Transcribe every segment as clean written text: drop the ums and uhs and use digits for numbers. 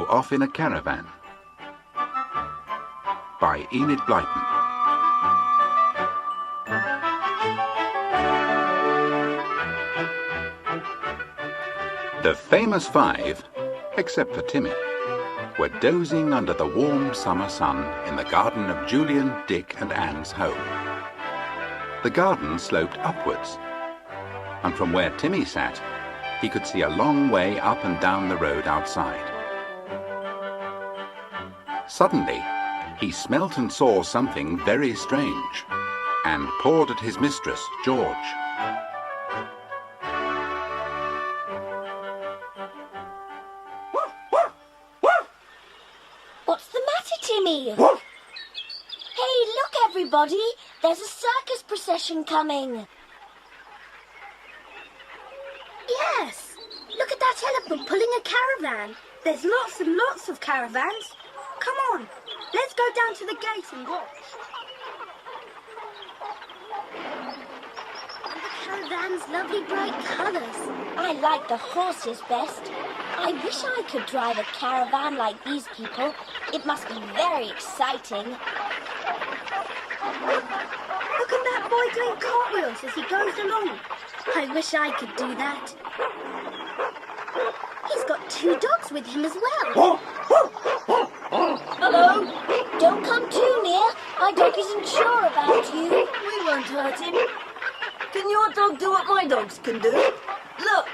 go off in a caravan. By Enid Blyton. The famous five, except for Timmy, were dozing under the warm summer sun in the garden of Julian, Dick and Anne's home. The garden sloped upwards, and from where Timmy sat, he could see a long way up and down the road outside. Suddenly, he smelt and saw something very strange, and pawed at his mistress, George. What's the matter, Timmy? Hey, look, everybody! There's a circus procession coming. Yes! Look at that elephant pulling a caravan. There's lots and lots of caravans. Come on, let's go down to the gate and watch. And the caravan's lovely bright colours. I like the horses best. I wish I could drive a caravan like these people. It must be very exciting. Look at that boy doing cartwheels as he goes along. I wish I could do that. He's got 2 dogs with him as well. Hello? Don't come too near. My dog isn't sure about you. We won't hurt him. Can your dog do what my dogs can do? Look!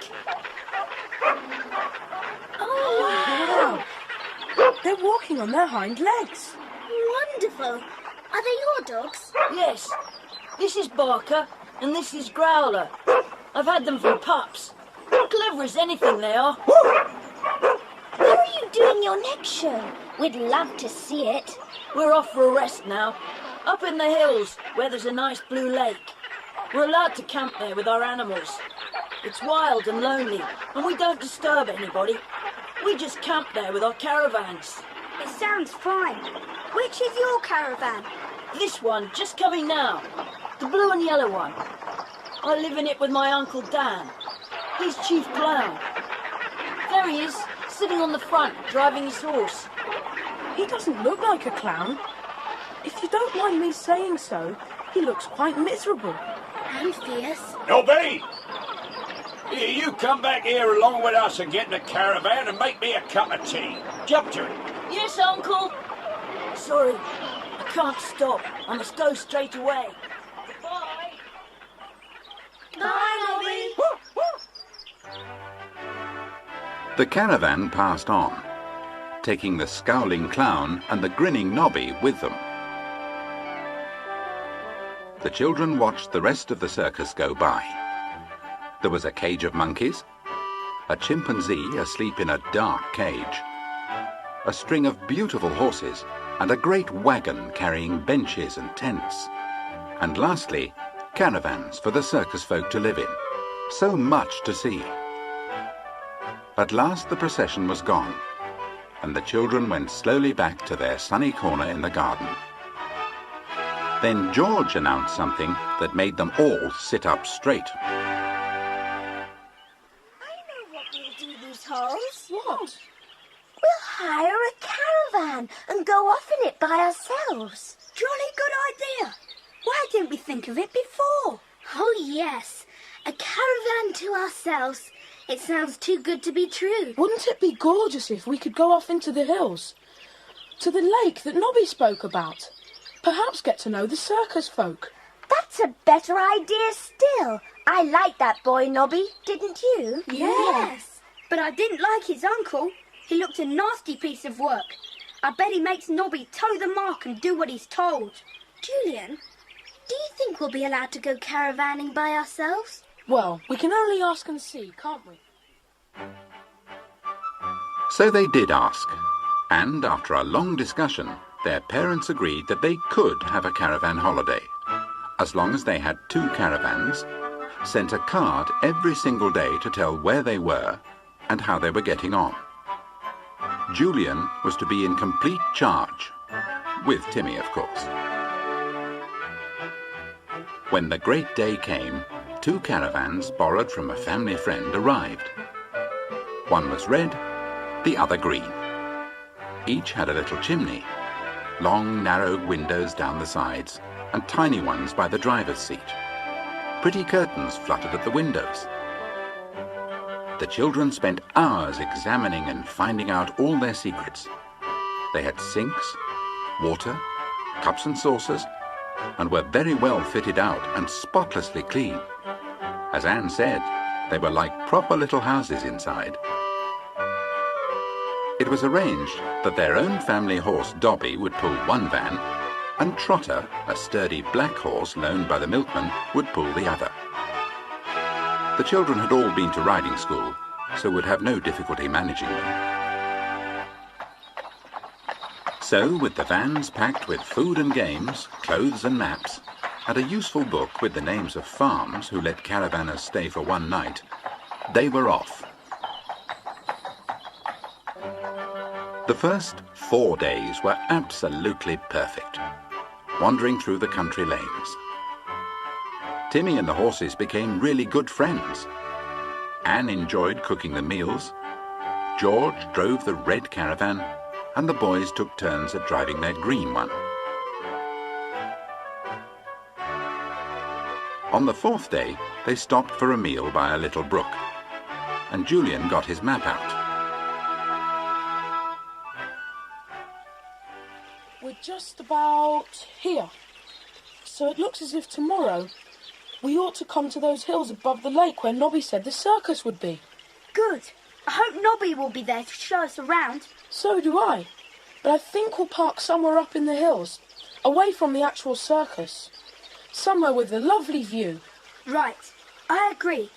Oh, Wow! They're walking on their hind legs. Wonderful. Are they your dogs? Yes. This is Barker and this is Growler. I've had them from pups. Clever as anything they are. where are you doing your next show? We'd love to see it. We're off for a rest now. Up in the hills where there's a nice blue lake. We're allowed to camp there with our animals. It's wild and lonely and we don't disturb anybody. We just camp there with our caravans. It sounds fine. Which is your caravan? This one, just coming now. The blue and yellow one. I live in it with my Uncle Dan. He's chief clown. There he is, sitting on the front, driving his horse. He doesn't look like a clown. If you don't mind me saying so, he looks quite miserable. And fierce. Nobby! You come back here along with us and get in the caravan and make me a cup of tea. Jump to it. Yes, Uncle. Sorry, I can't stop. I must go straight away. Goodbye. Bye, Nobby. The caravan passed on, taking the scowling clown and the grinning Nobby with them. The children watched the rest of the circus go by. There was a cage of monkeys, a chimpanzee asleep in a dark cage, a string of beautiful horses, and a great wagon carrying benches and tents. And lastly, caravans for the circus folk to live in. So much to see. At last the procession was gone, and the children went slowly back to their sunny corner in the garden. Then George announced something that made them all sit up straight. What? We'll hire a caravan and go off in it by ourselves. Jolly good idea. Why didn't we think of it before? Oh, yes. A caravan to ourselves. It sounds too good to be true. Wouldn't it be gorgeous if we could go off into the hills? To the lake that Nobby spoke about. Perhaps get to know the circus folk. That's a better idea still. I like that boy, Nobby, didn't you? Yes. But I didn't like his uncle. He looked a nasty piece of work. I bet he makes Nobby toe the mark and do what he's told. Julian, do you think we'll be allowed to go caravanning by ourselves? Well, we can only ask and see, can't we? So they did ask, and after a long discussion, their parents agreed that they could have a caravan holiday, as long as they had 2 caravans, sent a card every single day to tell where they were and how they were getting on. Julian was to be in complete charge, with Timmy, of course. When the great day came, 2 caravans borrowed from a family friend arrived. One was red, the other green. Each had a little chimney, long narrow windows down the sides, and tiny ones by the driver's seat. Pretty curtains fluttered at the windows. The children spent hours examining and finding out all their secrets. They had sinks, water, cups and saucers, and were very well fitted out and spotlessly clean. As Anne said, they were like proper little houses inside. It was arranged that their own family horse Dobby would pull one van, and Trotter, a sturdy black horse loaned by the milkman, would pull the other. The children had all been to riding school, so would have no difficulty managing them. So, with the vans packed with food and games, clothes and maps, and a useful book with the names of farms who let caravanners stay for one night, they were off. The first 4 days were absolutely perfect, wandering through the country lanes. Timmy and the horses became really good friends. Anne enjoyed cooking the meals, George drove the red caravan, and the boys took turns at driving their green one. On the 4th day, they stopped for a meal by a little brook, and Julian got his map out. We're just about here. So it looks as if tomorrow we ought to come to those hills above the lake where Nobby said the circus would be. Good. I hope Nobby will be there to show us around. So do I. But I think we'll park somewhere up in the hills, away from the actual circus. Somewhere with a lovely view. Right. I agree.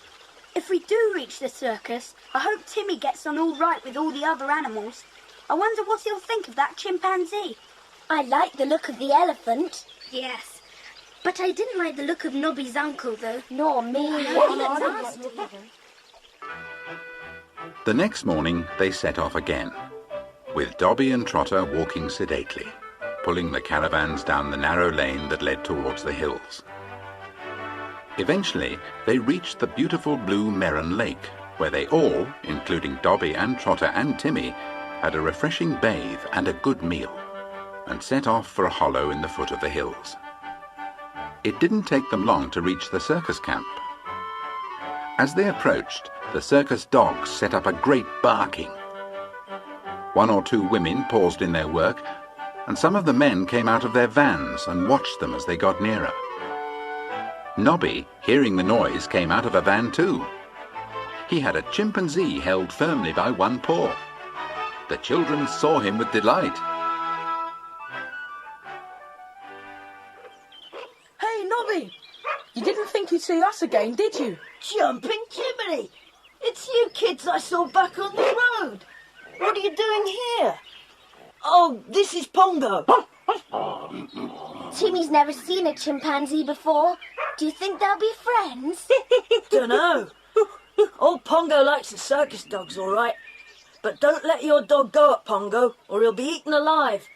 If we do reach the circus, I hope Timmy gets on all right with all the other animals. I wonder what he'll think of that chimpanzee. I like the look of the elephant. Yes. But I didn't like the look of Nobby's uncle, though. Nor me. The next morning they set off again, with Dobby and Trotter walking sedately, pulling the caravans down the narrow lane that led towards the hills. Eventually they reached the beautiful blue Merron Lake, where they all, including Dobby and Trotter and Timmy, had a refreshing bathe and a good meal, and set off for a hollow in the foot of the hills. It didn't take them long to reach the circus camp. As they approached, the circus dogs set up a great barking. 1 or 2 women paused in their work, and some of the men came out of their vans and watched them as they got nearer. Nobby, hearing the noise, came out of a van too. He had a chimpanzee held firmly by one paw. The children saw him with delight. Hey, Nobby! You didn't think you'd see us again, did you? Jumping Jiminy! It's you kids I saw back on the road. What are you doing here? Oh, this is Pongo. Timmy's never seen a chimpanzee before. Do you think they'll be friends? Dunno. Old Pongo likes the circus dogs, all right. But don't let your dog go at Pongo, or he'll be eaten alive.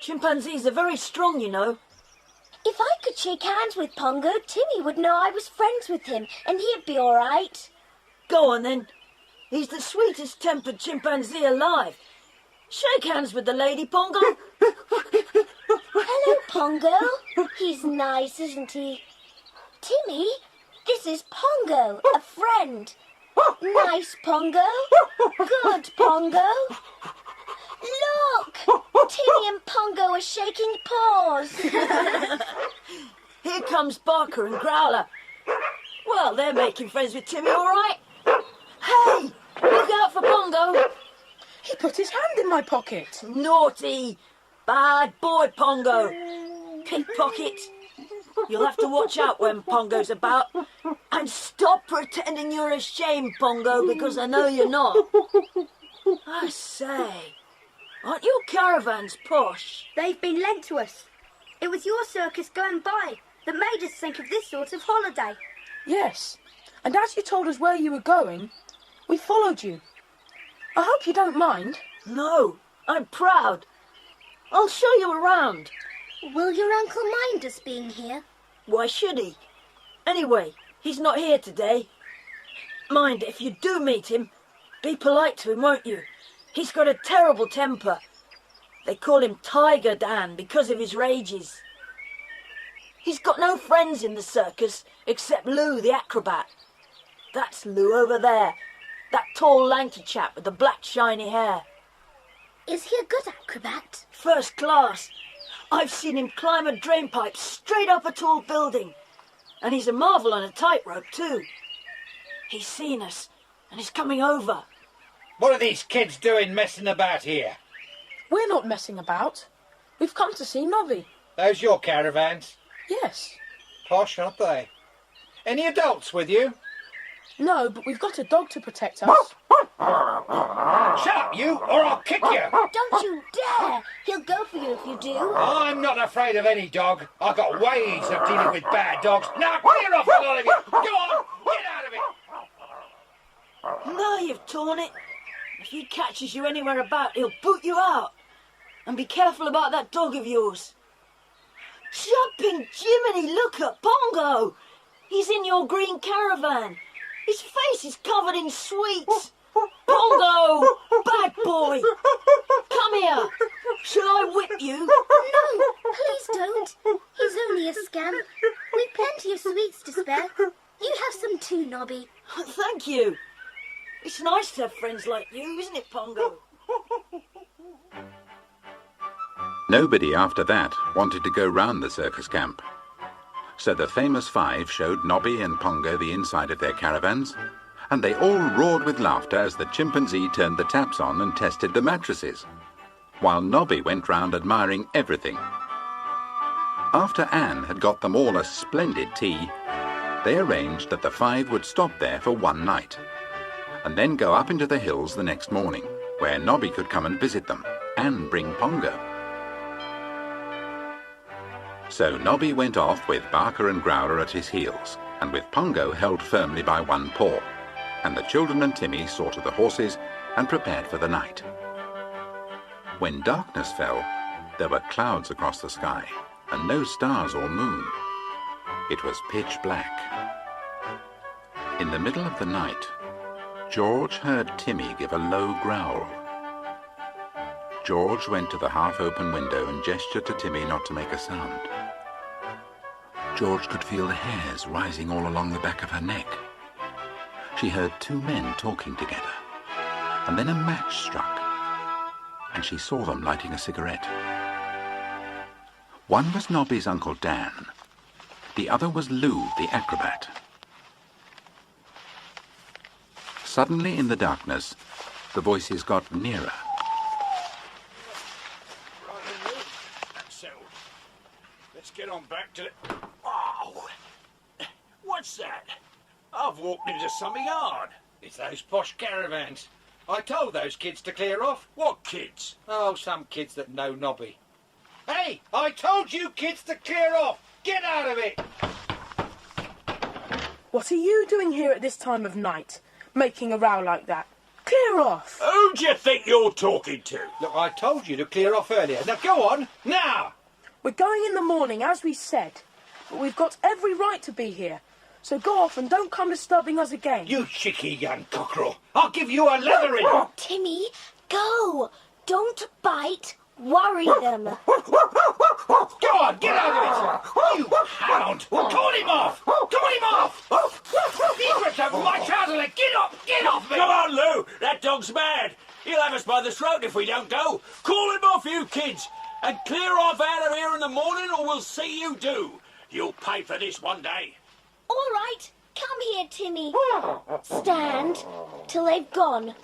Chimpanzees are very strong, you know. If I could shake hands with Pongo, Timmy would know I was friends with him, and he'd be all right. Go on, then. He's the sweetest-tempered chimpanzee alive. Shake hands with the lady, Pongo. Hello, Pongo. He's nice, isn't he? Timmy, this is Pongo, a friend. Nice, Pongo. Good, Pongo. Look! Timmy and Pongo are shaking paws. Here comes Barker and Growler. Well, they're making friends with Timmy, all right. Hey, look out for Pongo. He put his hand in my pocket. Naughty. Bad boy, Pongo. Pickpocket. You'll have to watch out when Pongo's about. And stop pretending you're ashamed, Pongo, because I know you're not. I say, aren't your caravans posh? They've been lent to us. It was your circus going by that made us think of this sort of holiday. Yes, and as you told us where you were going, we followed you. I hope you don't mind. No, I'm proud. I'll show you around. Will your uncle mind us being here? Why should he? Anyway, he's not here today. Mind, if you do meet him, be polite to him, won't you? He's got a terrible temper. They call him Tiger Dan because of his rages. He's got no friends in the circus except Lou the acrobat. That's Lou over there, that tall lanky chap with the black shiny hair. Is he a good acrobat? First class. I've seen him climb a drainpipe straight up a tall building. And he's a marvel on a tightrope too. He's seen us and he's coming over. What are these kids doing messing about here? We're not messing about. We've come to see Nobby. Those your caravans? Yes. Posh, aren't they? Any adults with you? No, but we've got a dog to protect us. Shut up, you, or I'll kick you! Don't you dare! He'll go for you if you do. I'm not afraid of any dog. I've got ways of dealing with bad dogs. Now clear off, all of you! Go on, get out of it! Now you've torn it. If he catches you anywhere about, he'll boot you out. And be careful about that dog of yours. Jumping Jiminy, look at Pongo! He's in your green caravan. His face is covered in sweets. Pongo! Bad boy! Come here! Shall I whip you? No, please don't. He's only a scamp. We've plenty of sweets to spare. You have some too, Nobby. Thank you. It's nice to have friends like you, isn't it, Pongo? Nobody after that wanted to go round the circus camp. So the famous five showed Nobby and Pongo the inside of their caravans, and they all roared with laughter as the chimpanzee turned the taps on and tested the mattresses, while Nobby went round admiring everything. After Anne had got them all a splendid tea, they arranged that the five would stop there for one night, and then go up into the hills the next morning, where Nobby could come and visit them, and bring Pongo. So Nobby went off with Barker and Growler at his heels, and with Pongo held firmly by one paw, and the children and Timmy saw to the horses and prepared for the night. When darkness fell, there were clouds across the sky, and no stars or moon. It was pitch black. In the middle of the night, George heard Timmy give a low growl. George went to the half-open window and gestured to Timmy not to make a sound. George could feel the hairs rising all along the back of her neck. She heard two men talking together, and then a match struck, and she saw them lighting a cigarette. One was Nobby's Uncle Dan. The other was Lou, the acrobat. Suddenly in the darkness, the voices got nearer. That's settled. Let's get on back to the... Oh! What's that? I've walked into some yard. It's those posh caravans. I told those kids to clear off. What kids? Oh, some kids that know Nobby. Hey, I told you kids to clear off. Get out of it. What are you doing here at this time of night, making a row like that? Clear off! Who do you think you're talking to? Look, I told you to clear off earlier. Now go on, now! We're going in the morning, as we said. But we've got every right to be here. So go off and don't come disturbing us again. You cheeky young cockerel. I'll give you a leathering. Timmy, go. Don't bite. Worry them. Go on, get out of it. You hound. Call him off. Call him off. He's ripped over my trouser leg. Get off me. Come on, Lou. That dog's mad. He'll have us by the throat if we don't go. Call him off, you kids. And clear off out of here in the morning or we'll see you do. You'll pay for this one day. All right. Come here, Timmy. Stand till they've gone.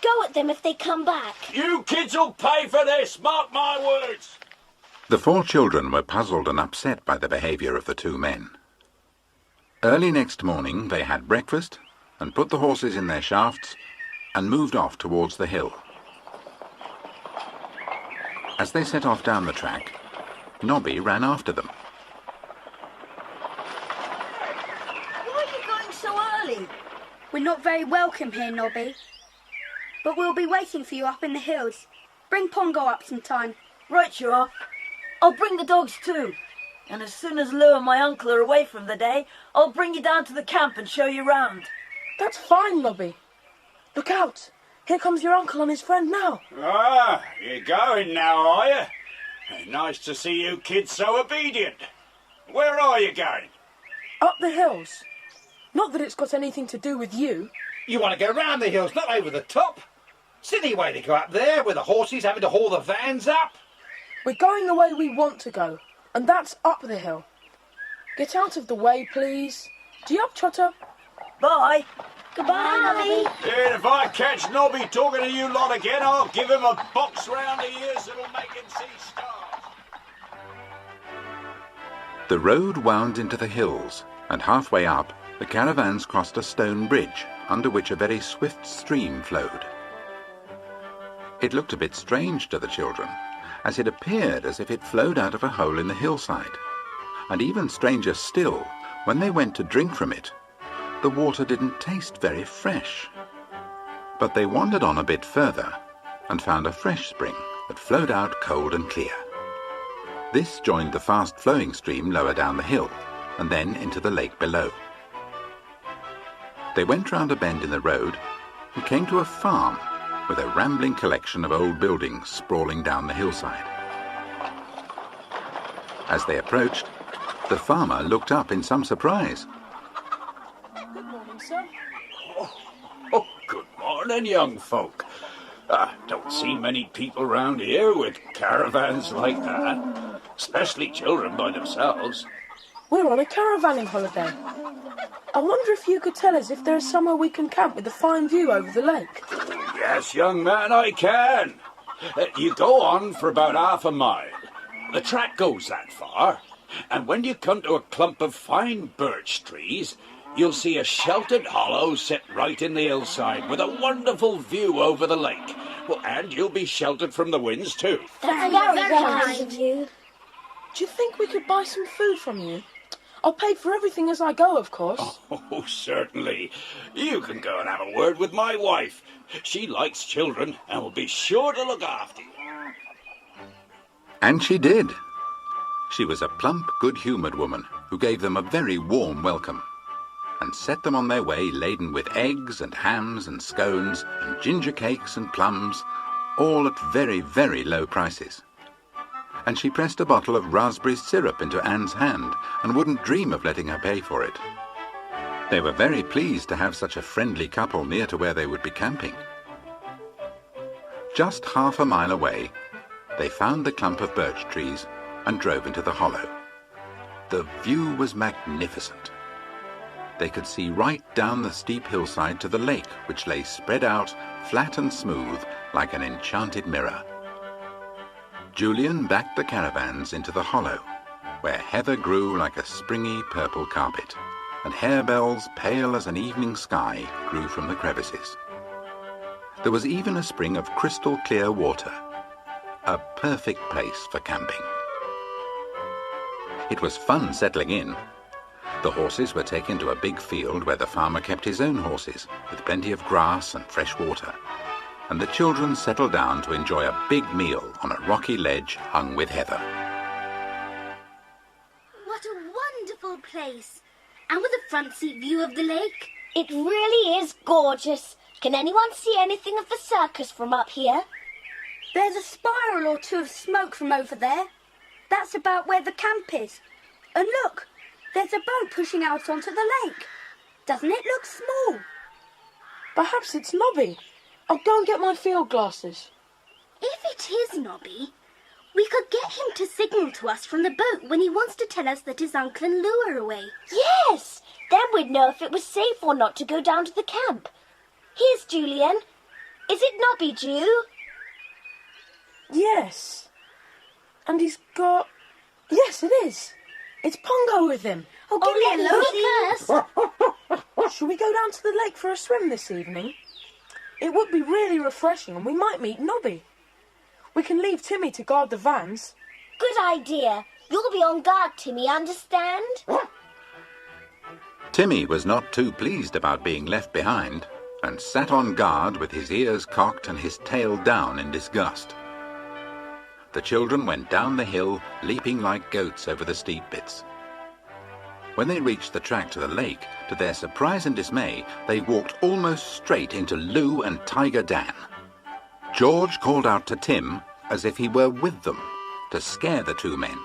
Go at them if they come back. You kids will pay for this, mark my words. The four children were puzzled and upset by the behaviour of the two men. Early next morning they had breakfast and put the horses in their shafts and moved off towards the hill. As they set off down the track, Nobby ran after them. Why are you going so early? We're not very welcome here, Nobby. But we'll be waiting for you up in the hills. Bring Pongo up sometime. Right you are. I'll bring the dogs too. And as soon as Lou and my uncle are away from the day, I'll bring you down to the camp and show you round. That's fine, Nobby. Look out. Here comes your uncle and his friend now. Ah, you're going now, are you? Nice to see you kids so obedient. Where are you going? Up the hills. Not that it's got anything to do with you. You want to go round the hills, not over the top. Silly way to go up there with the horses having to haul the vans up. We're going the way we want to go, and that's up the hill. Get out of the way, please. Gee up, Trotter. Bye. Goodbye, Nobby. And if I catch Nobby talking to you lot again, I'll give him a box round the ears that'll make him see stars. The road wound into the hills, and halfway up, the caravans crossed a stone bridge under which a very swift stream flowed. It looked a bit strange to the children, as it appeared as if it flowed out of a hole in the hillside. And even stranger still, when they went to drink from it, the water didn't taste very fresh. But they wandered on a bit further and found a fresh spring that flowed out cold and clear. This joined the fast-flowing stream lower down the hill and then into the lake below. They went round a bend in the road and came to a farm with a rambling collection of old buildings sprawling down the hillside. As they approached, the farmer looked up in some surprise. Good morning, sir. Oh, good morning, young folk. Don't see many people round here with caravans like that, especially children by themselves. We're on a caravanning holiday. I wonder if you could tell us if there is somewhere we can camp with a fine view over the lake. Yes, young man, I can. You go on for about half a mile. The track goes that far, and when you come to a clump of fine birch trees, you'll see a sheltered hollow set right in the hillside with a wonderful view over the lake. Well, and you'll be sheltered from the winds too. That's very kind of you. Do you think we could buy some food from you? I'll pay for everything as I go, of course. Oh, certainly. You can go and have a word with my wife. She likes children and will be sure to look after you. And she did. She was a plump, good-humoured woman who gave them a very warm welcome and set them on their way laden with eggs and hams and scones and ginger cakes and plums, all at very, very low prices. And she pressed a bottle of raspberry syrup into Anne's hand and wouldn't dream of letting her pay for it. They were very pleased to have such a friendly couple near to where they would be camping. Just half a mile away, they found the clump of birch trees and drove into the hollow. The view was magnificent. They could see right down the steep hillside to the lake, which lay spread out, flat and smooth, like an enchanted mirror. Julian backed the caravans into the hollow, where heather grew like a springy purple carpet, and harebells, pale as an evening sky, grew from the crevices. There was even a spring of crystal clear water, a perfect place for camping. It was fun settling in. The horses were taken to a big field where the farmer kept his own horses, with plenty of grass and fresh water, and the children settled down to enjoy a big meal on a rocky ledge hung with heather. What a wonderful place! And with a front seat view of the lake. It really is gorgeous. Can anyone see anything of the circus from up here? There's a spiral or two of smoke from over there. That's about where the camp is. And look, there's a boat pushing out onto the lake. Doesn't it look small? Perhaps it's Nobby. I'll go and get my field glasses. If it is Nobby, we could get him to signal to us from the boat when he wants to tell us that his uncle and Lou are away. Yes! Then we'd know if it was safe or not to go down to the camp. Here's Julian. Is it Nobby, Ju? Yes. And he's got... Yes, it is. It's Pongo with him. Oh, give me a look first. Shall we go down to the lake for a swim this evening? It would be really refreshing and we might meet Nobby. We can leave Timmy to guard the vans. Good idea. You'll be on guard, Timmy, understand? Timmy was not too pleased about being left behind and sat on guard with his ears cocked and his tail down in disgust. The children went down the hill, leaping like goats over the steep bits. When they reached the track to the lake, to their surprise and dismay, they walked almost straight into Lou and Tiger Dan. George called out to Tim as if he were with them, to scare the two men.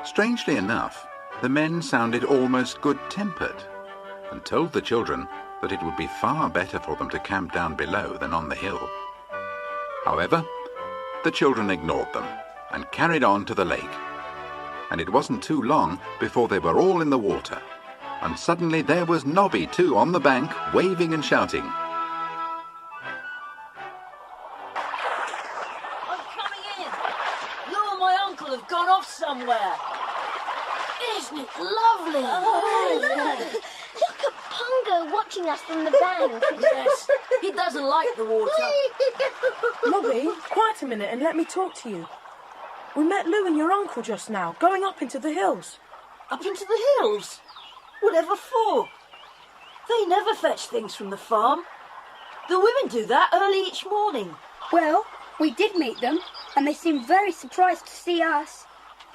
Strangely enough, the men sounded almost good-tempered, and told the children that it would be far better for them to camp down below than on the hill. However, the children ignored them and carried on to the lake. And it wasn't too long before they were all in the water, and suddenly there was Nobby too on the bank, waving and shouting. I'm coming in. Lou and my uncle have gone off somewhere. Isn't it lovely? Look at Pongo watching us from the bank. Yes, he doesn't like the water. Nobby, quiet a minute and let me talk to you. We met Lou and your uncle just now, going up into the hills. Up into the hills? Whatever for? They never fetch things from the farm. The women do that early each morning. Well, we did meet them, and they seemed very surprised to see us.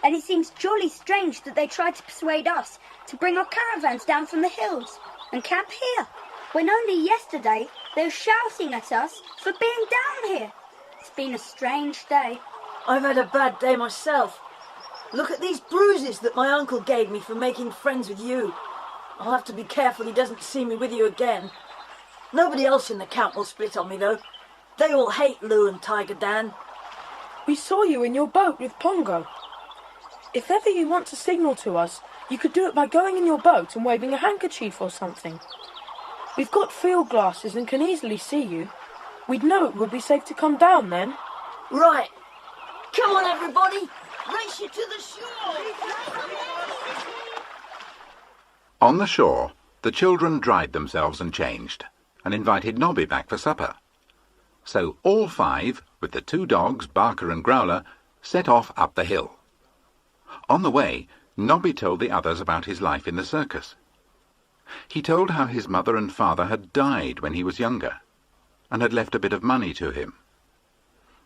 And it seems jolly strange that they tried to persuade us to bring our caravans down from the hills and camp here, when only yesterday they were shouting at us for being down here. It's been a strange day. I've had a bad day myself. Look at these bruises that my uncle gave me for making friends with you. I'll have to be careful he doesn't see me with you again. Nobody else in the camp will split on me, though. They all hate Lou and Tiger Dan. We saw you in your boat with Pongo. If ever you want to signal to us, you could do it by going in your boat and waving a handkerchief or something. We've got field glasses and can easily see you. We'd know it would be safe to come down then. Right. Come on, everybody. Race you to the shore. On the shore, the children dried themselves and changed, and invited Nobby back for supper. So all five, with the two dogs, Barker and Growler, set off up the hill. On the way, Nobby told the others about his life in the circus. He told how his mother and father had died when he was younger, and had left a bit of money to him.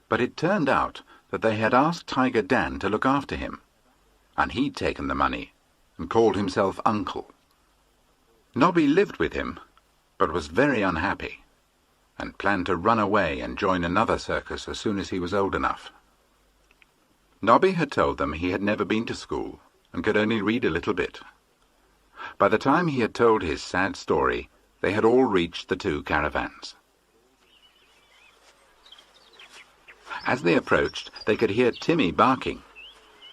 But it turned out that they had asked Tiger Dan to look after him, and he'd taken the money and called himself Uncle. Nobby lived with him, but was very unhappy, and planned to run away and join another circus as soon as he was old enough. Nobby had told them he had never been to school and could only read a little bit. By the time he had told his sad story, they had all reached the two caravans. As they approached, they could hear Timmy barking,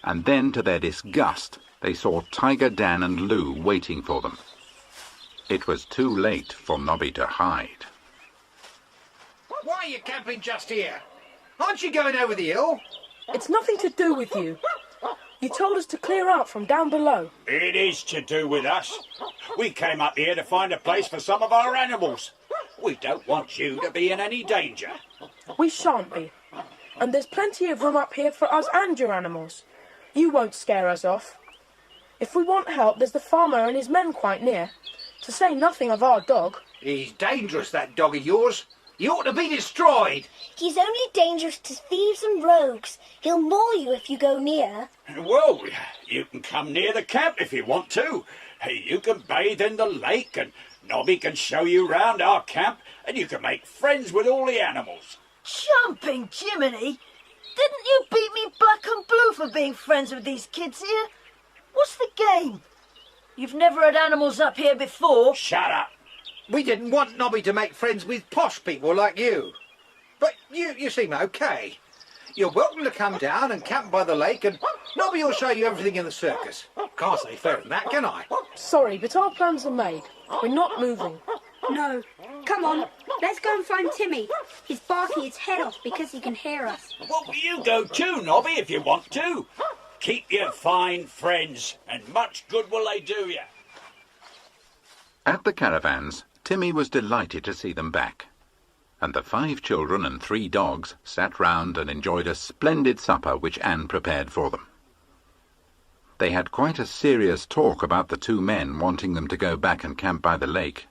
and then, to their disgust, they saw Tiger Dan and Lou waiting for them. It was too late for Nobby to hide. Why are you camping just here? Aren't you going over the hill? It's nothing to do with you. You told us to clear out from down below. It is to do with us. We came up here to find a place for some of our animals. We don't want you to be in any danger. We shan't be. And there's plenty of room up here for us and your animals. You won't scare us off. If we want help, there's the farmer and his men quite near. To say nothing of our dog. He's dangerous, that dog of yours. He ought to be destroyed. He's only dangerous to thieves and rogues. He'll maul you if you go near. Well, you can come near the camp if you want to. You can bathe in the lake, and Nobby can show you round our camp, and you can make friends with all the animals. Jumping Jiminy! Didn't you beat me black and blue for being friends with these kids here? What's the game? You've never had animals up here before. Shut up. We didn't want Nobby to make friends with posh people like you. But you seem okay. You're welcome to come down and camp by the lake, and Nobby will show you everything in the circus. Can't say fairer than that, can I? Sorry, but our plans are made. We're not moving. No. Come on, let's go and find Timmy. He's barking his head off because he can hear us. Well, you go too, Nobby, if you want to. Keep your fine friends, and much good will they do you. At the caravans, Timmy was delighted to see them back, and the 5 children and 3 dogs sat round and enjoyed a splendid supper which Anne prepared for them. They had quite a serious talk about the 2 men wanting them to go back and camp by the lake.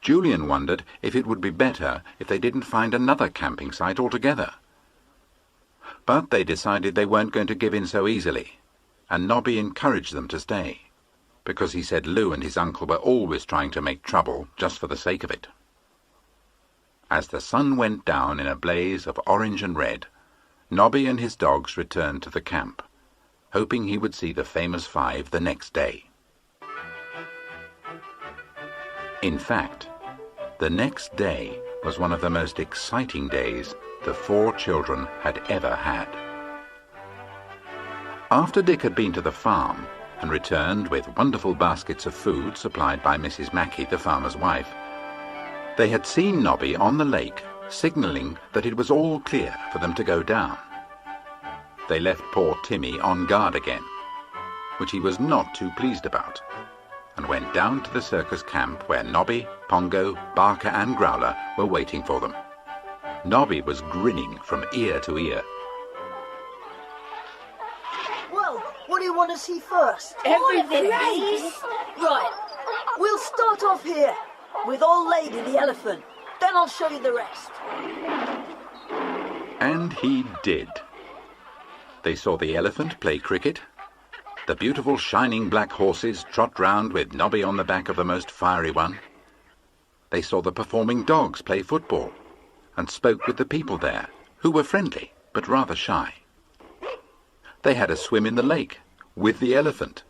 Julian wondered if it would be better if they didn't find another camping site altogether. But they decided they weren't going to give in so easily, and Nobby encouraged them to stay, because he said Lou and his uncle were always trying to make trouble just for the sake of it. As the sun went down in a blaze of orange and red, Nobby and his dogs returned to the camp, hoping he would see the famous five the next day. In fact, the next day was one of the most exciting days the four children had ever had. After Dick had been to the farm and returned with wonderful baskets of food supplied by Mrs. Mackey, the farmer's wife, they had seen Nobby on the lake, signalling that it was all clear for them to go down. They left poor Timmy on guard again, which he was not too pleased about, and went down to the circus camp where Nobby, Pongo, Barker and Growler were waiting for them. Nobby was grinning from ear to ear. Well, what do you want to see first? Everything, please. Right, we'll start off here with Old Lady the elephant. Then I'll show you the rest. And he did. They saw the elephant play cricket. The beautiful shining black horses trot round with Nobby on the back of the most fiery one. They saw the performing dogs play football and spoke with the people there, who were friendly but rather shy. They had a swim in the lake with the elephant,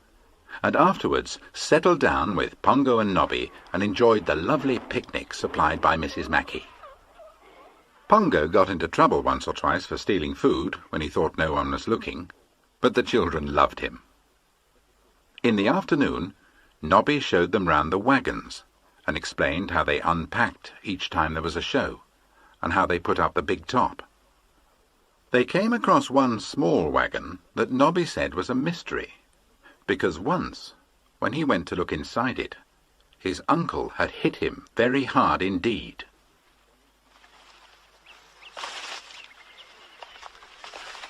and afterwards settled down with Pongo and Nobby and enjoyed the lovely picnic supplied by Mrs. Mackey. Pongo got into trouble once or twice for stealing food when he thought no one was looking, but the children loved him. In the afternoon, Nobby showed them round the wagons and explained how they unpacked each time there was a show, and how they put up the big top. They came across one small wagon that Nobby said was a mystery, because once, when he went to look inside it, his uncle had hit him very hard indeed.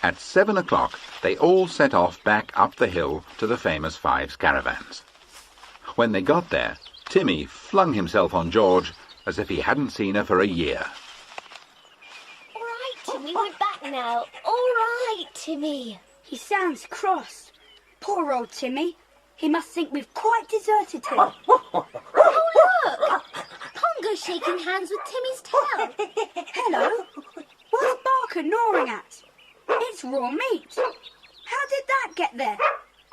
At 7 o'clock, they all set off back up the hill to the famous Five's caravans. When they got there, Timmy flung himself on George as if he hadn't seen her for a year. All right, Timmy, we're back now. All right, Timmy. He sounds cross. Poor old Timmy. He must think we've quite deserted him. Oh, look! Pongo's shaking hands with Timmy's tail. Hello. What's Barker gnawing at? It's raw meat. How did that get there?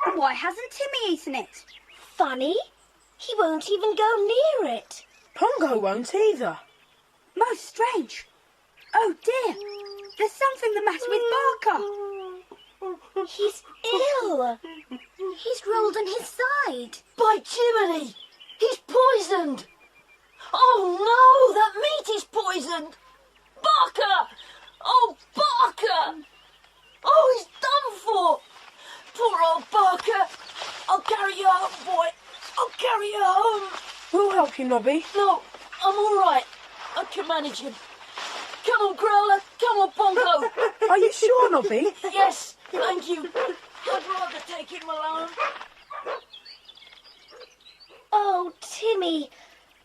And why hasn't Timmy eaten it? Funny. He won't even go near it. Pongo won't either. Most strange. Oh dear. There's something the matter with Barker. He's ill. He's rolled on his side. By Jiminy! He's poisoned! Oh no, that meat is poisoned! Barker! Oh, Barker! Oh, he's done for! Poor old Barker! I'll carry you home, boy! I'll carry you home! We'll help you, Nobby. No, I'm all right. I can manage him. Come on, Growler. Come on, Pongo. Are you sure, Nobby? Yes, thank you. I'd rather take him alone. Oh, Timmy,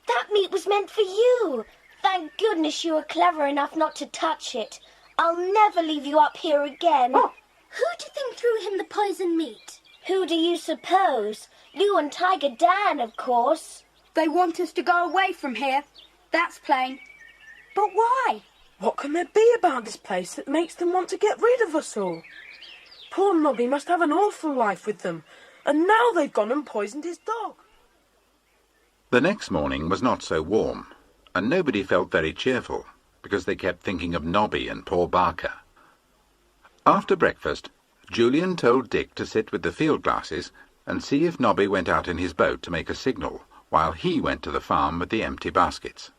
that meat was meant for you. Thank goodness you were clever enough not to touch it. I'll never leave you up here again. Who do you think threw him the poison meat? Who do you suppose? You and Tiger Dan, of course. They want us to go away from here. That's plain. But why? What can there be about this place that makes them want to get rid of us all? Poor Nobby must have an awful life with them, and now they've gone and poisoned his dog. The next morning was not so warm, and nobody felt very cheerful, because they kept thinking of Nobby and poor Barker. After breakfast, Julian told Dick to sit with the field glasses and see if Nobby went out in his boat to make a signal, while he went to the farm with the empty baskets.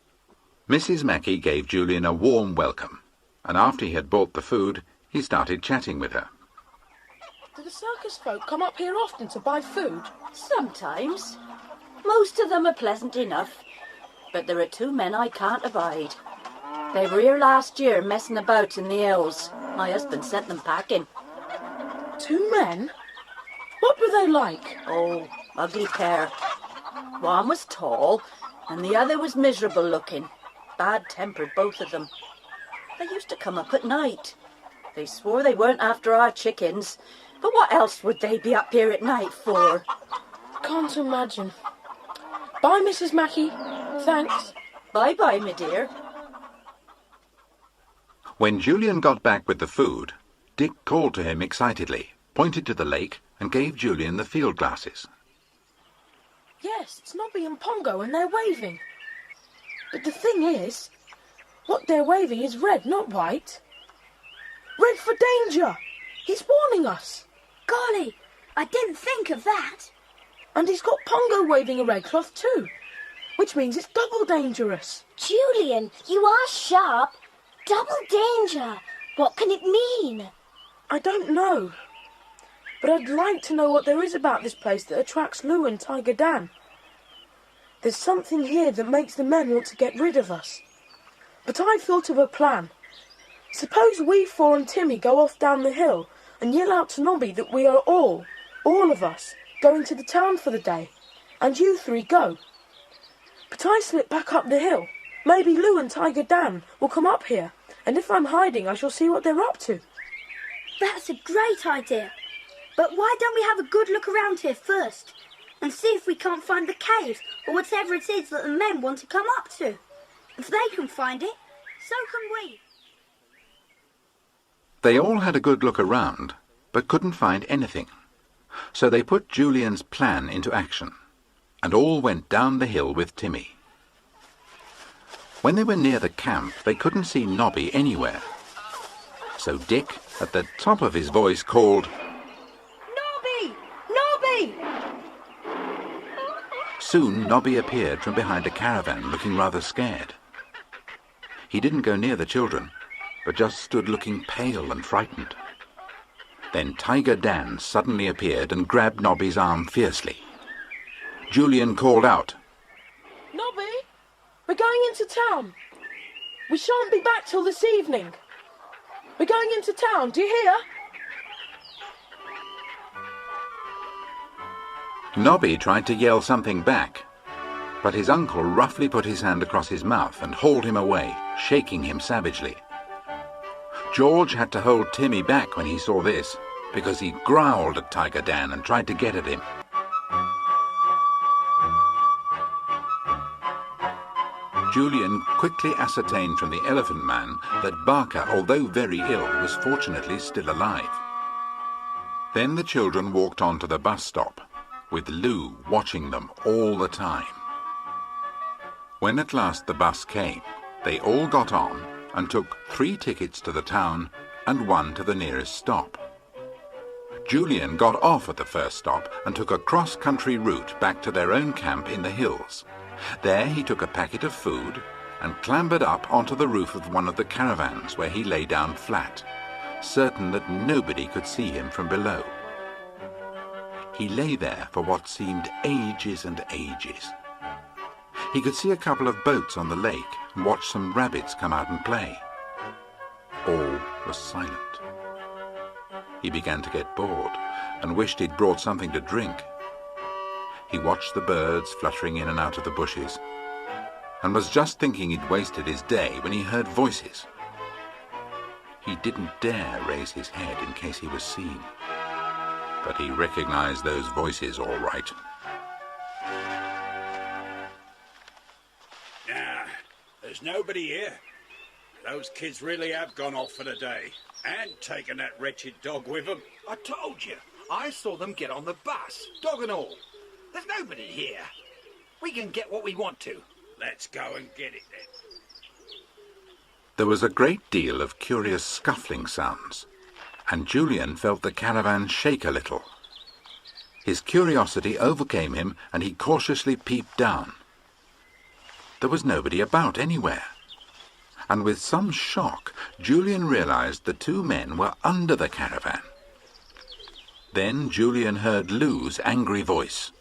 Mrs. Mackey gave Julian a warm welcome, and after he had bought the food, he started chatting with her. Do the circus folk come up here often to buy food? Sometimes. Most of them are pleasant enough, but there are two men I can't abide. They were here last year messing about in the hills. My husband sent them packing. Two men? What were they like? Oh, ugly pair. One was tall, and the other was miserable looking. Bad-tempered, both of them. They used to come up at night. They swore they weren't after our chickens. But what else would they be up here at night for? Can't imagine. Bye, Mrs. Mackey. Thanks. Bye-bye, my dear. When Julian got back with the food, Dick called to him excitedly, pointed to the lake, and gave Julian the field glasses. Yes, it's Nobby and Pongo, and they're waving. But the thing is, what they're waving is red, not white. Red for danger! He's warning us. Golly, I didn't think of that. And he's got Pongo waving a red cloth too, which means it's double dangerous. Julian, you are sharp. Double danger. What can it mean? I don't know. But I'd like to know what there is about this place that attracts Lou and Tiger Dan. There's something here that makes the men want to get rid of us. But I've thought of a plan. Suppose we four and Timmy go off down the hill and yell out to Nobby that we are all of us, going to the town for the day, and you three go. But I slip back up the hill. Maybe Lou and Tiger Dan will come up here, and if I'm hiding, I shall see what they're up to. That's a great idea. But why don't we have a good look around here first, and see if we can't find the cave, or whatever it is that the men want to come up to? If they can find it, so can we. They all had a good look around, but couldn't find anything. So they put Julian's plan into action, and all went down the hill with Timmy. When they were near the camp, they couldn't see Nobby anywhere. So Dick, at the top of his voice, called, Nobby! Nobby! Soon Nobby appeared from behind a caravan, looking rather scared. He didn't go near the children, but just stood looking pale and frightened. Then Tiger Dan suddenly appeared and grabbed Nobby's arm fiercely. Julian called out, Nobby, we're going into town. We shan't be back till this evening. We're going into town, do you hear? Nobby tried to yell something back, but his uncle roughly put his hand across his mouth and hauled him away, shaking him savagely. George had to hold Timmy back when he saw this, because he growled at Tiger Dan and tried to get at him. Julian quickly ascertained from the Elephant Man that Barker, although very ill, was fortunately still alive. Then the children walked on to the bus stop, with Lou watching them all the time. When at last the bus came, they all got on and took 3 tickets to the town and 1 to the nearest stop. Julian got off at the first stop and took a cross-country route back to their own camp in the hills. There he took a packet of food and clambered up onto the roof of one of the caravans, where he lay down flat, certain that nobody could see him from below. He lay there for what seemed ages and ages. He could see a couple of boats on the lake and watch some rabbits come out and play. All was silent. He began to get bored and wished he'd brought something to drink. He watched the birds fluttering in and out of the bushes, and was just thinking he'd wasted his day when he heard voices. He didn't dare raise his head in case he was seen, but he recognized those voices all right. Nah, there's nobody here. Those kids really have gone off for the day, and taken that wretched dog with them. I told you. I saw them get on the bus, dog and all. There's nobody here. We can get what we want to. Let's go and get it then. There was a great deal of curious scuffling sounds, and Julian felt the caravan shake a little. His curiosity overcame him, and he cautiously peeped down. There was nobody about anywhere, and with some shock, Julian realized the 2 men were under the caravan. Then Julian heard Lou's angry voice.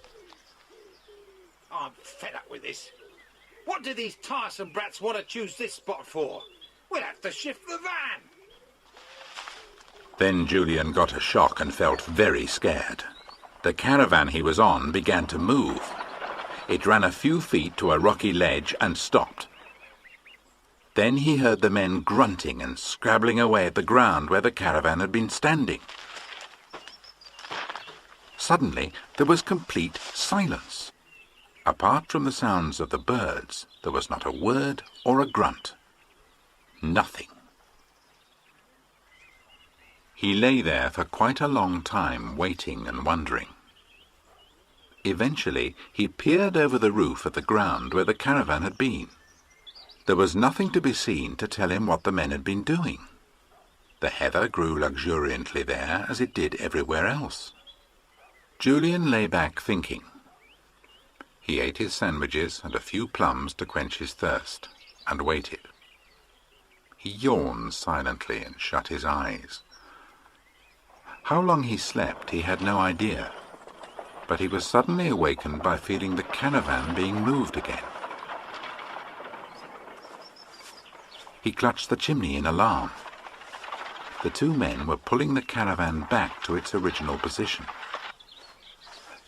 I'm fed up with this. What do these tiresome brats want to choose this spot for? We'll have to shift the van. Then Julian got a shock and felt very scared. The caravan he was on began to move. It ran a few feet to a rocky ledge and stopped. Then he heard the men grunting and scrabbling away at the ground where the caravan had been standing. Suddenly there was complete silence. Apart from the sounds of the birds, there was not a word or a grunt. Nothing. He lay there for quite a long time, waiting and wondering. Eventually he peered over the roof at the ground where the caravan had been. There was nothing to be seen to tell him what the men had been doing. The heather grew luxuriantly there as it did everywhere else. Julian lay back thinking. He ate his sandwiches and a few plums to quench his thirst, and waited. He yawned silently and shut his eyes. How long he slept he had no idea, but he was suddenly awakened by feeling the caravan being moved again. He clutched the chimney in alarm. The two men were pulling the caravan back to its original position.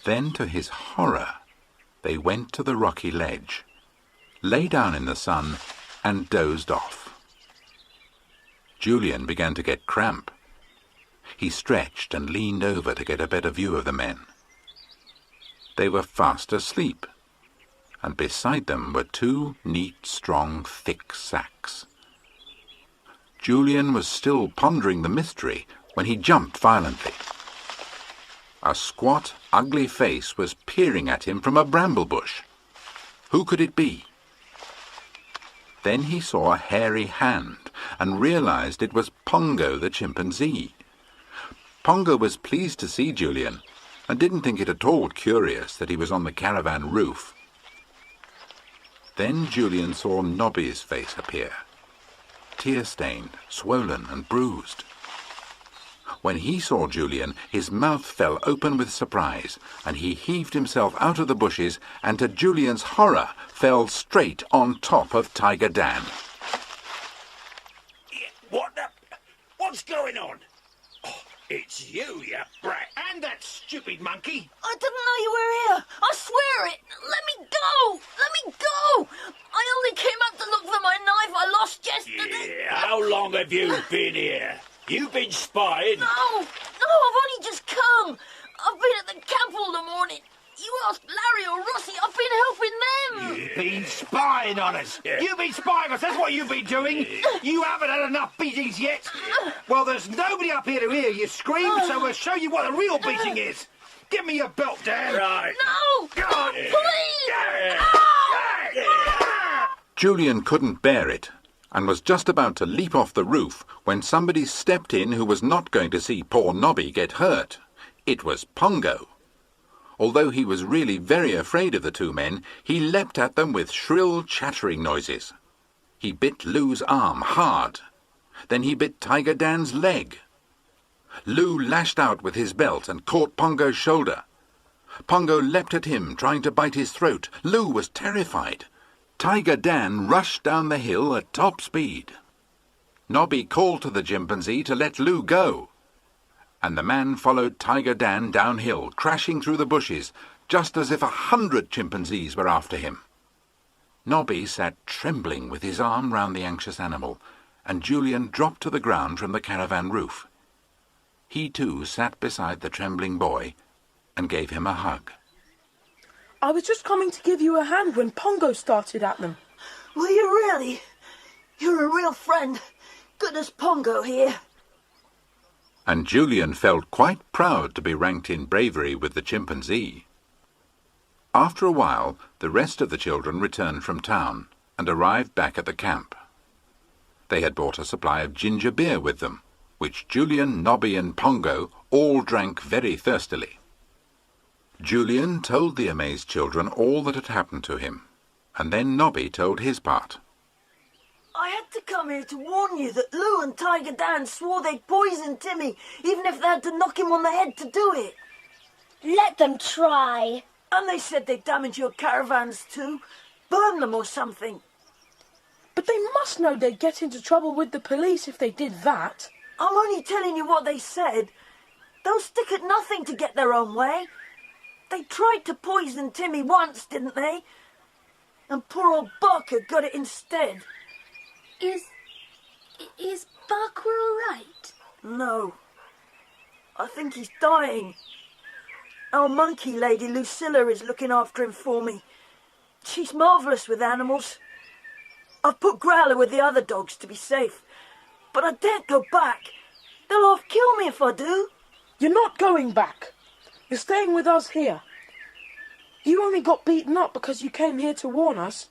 Then, to his horror, they went to the rocky ledge, lay down in the sun, and dozed off. Julian began to get cramp. He stretched and leaned over to get a better view of the men. They were fast asleep, and beside them were two neat, strong, thick sacks. Julian was still pondering the mystery when he jumped violently. A squat, ugly face was peering at him from a bramble bush. Who could it be? Then he saw a hairy hand and realized it was Pongo the chimpanzee. Pongo was pleased to see Julian and didn't think it at all curious that he was on the caravan roof. Then Julian saw Nobby's face appear, tear-stained, swollen and bruised. When he saw Julian, his mouth fell open with surprise, and he heaved himself out of the bushes and, to Julian's horror, fell straight on top of Tiger Dan. What's going on? Oh, it's you brat. And that stupid monkey. I didn't know you were here. I swear it. Let me go. Let me go. I only came out to look for my knife I lost yesterday. Yeah, how long have you been here? You've been spying? No, I've only just come. I've been at the camp all the morning. You asked Larry or Rossi, I've been helping them. You've been spying on us. You've been spying on us, that's what you've been doing. You haven't had enough beatings yet. Well, there's nobody up here to hear you scream, so we'll show you what a real beating is. Give me your belt, Dan. Right. No, please. Julian couldn't bear it, and was just about to leap off the roof when somebody stepped in who was not going to see poor Nobby get hurt. It was Pongo. Although he was really very afraid of the two men, he leapt at them with shrill, chattering noises. He bit Lou's arm hard. Then he bit Tiger Dan's leg. Lou lashed out with his belt and caught Pongo's shoulder. Pongo leapt at him, trying to bite his throat. Lou was terrified. Tiger Dan rushed down the hill at top speed. Nobby called to the chimpanzee to let Lou go, and the man followed Tiger Dan downhill, crashing through the bushes, just as if 100 chimpanzees were after him. Nobby sat trembling with his arm round the anxious animal, and Julian dropped to the ground from the caravan roof. He too sat beside the trembling boy and gave him a hug. I was just coming to give you a hand when Pongo started at them. Were you really? You're a real friend. Good as Pongo here. And Julian felt quite proud to be ranked in bravery with the chimpanzee. After a while, the rest of the children returned from town and arrived back at the camp. They had brought a supply of ginger beer with them, which Julian, Nobby and Pongo all drank very thirstily. Julian told the amazed children all that had happened to him, and then Nobby told his part. I had to come here to warn you that Lou and Tiger Dan swore they'd poison Timmy, even if they had to knock him on the head to do it. Let them try. And they said they'd damage your caravans too. Burn them or something. But they must know they'd get into trouble with the police if they did that. I'm only telling you what they said. They'll stick at nothing to get their own way. They tried to poison Timmy once, didn't they? And poor old Barker got it instead. Is Barker all right? No. I think he's dying. Our monkey lady Lucilla is looking after him for me. She's marvellous with animals. I've put Growler with the other dogs to be safe, but I daren't go back. They'll half kill me if I do. You're not going back. You're staying with us here. You only got beaten up because you came here to warn us.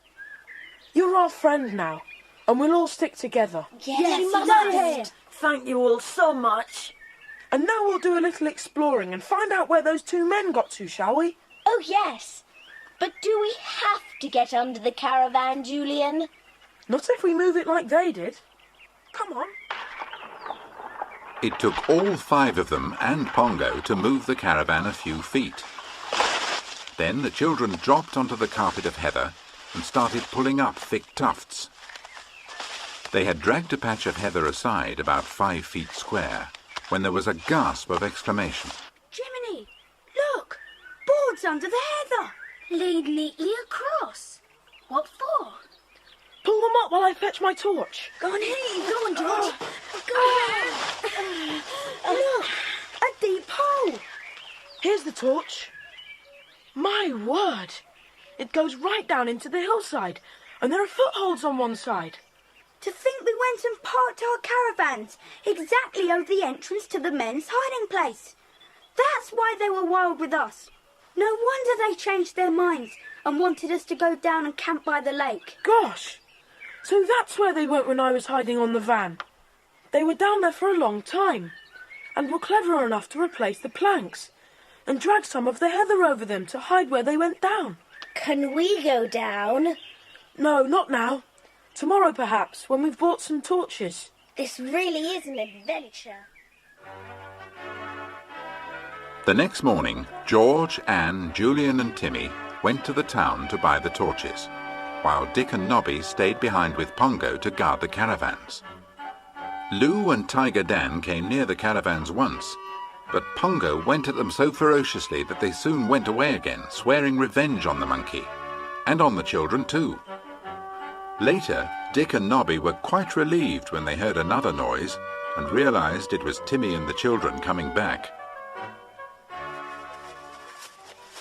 You're our friend now, and we'll all stick together. Yes, we must. Thank you all so much. And now we'll do a little exploring and find out where those two men got to, shall we? Oh, yes. But do we have to get under the caravan, Julian? Not if we move it like they did. Come on. It took all 5 of them and Pongo to move the caravan a few feet. Then the children dropped onto the carpet of heather and started pulling up thick tufts. They had dragged a patch of heather aside about 5 feet square when there was a gasp of exclamation. Jiminy, look! Boards under the heather, laid neatly across. What for? Pull them up while I fetch my torch. Go on, George. Go on. Look, a deep hole. Here's the torch. My word! It goes right down into the hillside, and there are footholds on one side. To think we went and parked our caravans exactly over the entrance to the men's hiding place. That's why they were wild with us. No wonder they changed their minds and wanted us to go down and camp by the lake. Gosh! So that's where they went when I was hiding on the van. They were down there for a long time, and were clever enough to replace the planks, and drag some of the heather over them to hide where they went down. Can we go down? No, not now. Tomorrow, perhaps, when we've bought some torches. This really is an adventure. The next morning, George, Anne, Julian and Timmy went to the town to buy the torches, while Dick and Nobby stayed behind with Pongo to guard the caravans. Lou and Tiger Dan came near the caravans once, but Pongo went at them so ferociously that they soon went away again, swearing revenge on the monkey, and on the children too. Later, Dick and Nobby were quite relieved when they heard another noise and realized it was Timmy and the children coming back.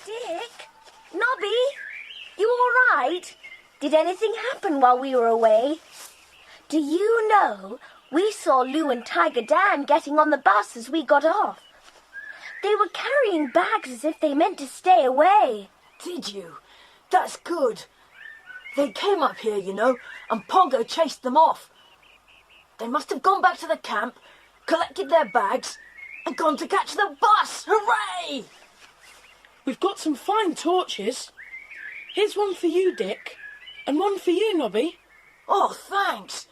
Dick? Nobby? You all right? Did anything happen while we were away? Do you know, we saw Lou and Tiger Dan getting on the bus as we got off. They were carrying bags as if they meant to stay away. Did you? That's good. They came up here, you know, and Pongo chased them off. They must have gone back to the camp, collected their bags, and gone to catch the bus. Hooray! We've got some fine torches. Here's one for you, Dick, and one for you, Nobby. Oh, thanks.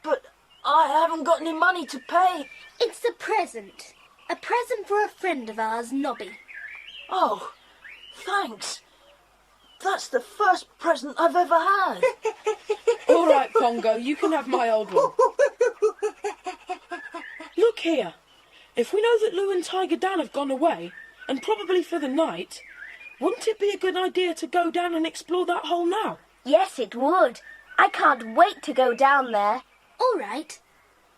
But I haven't got any money to pay. It's a present. A present for a friend of ours, Nobby. Oh, thanks. That's the first present I've ever had. All right, Pongo, you can have my old one. Look here. If we know that Lou and Tiger Dan have gone away, and probably for the night, wouldn't it be a good idea to go down and explore that hole now? Yes, it would. I can't wait to go down there. All right.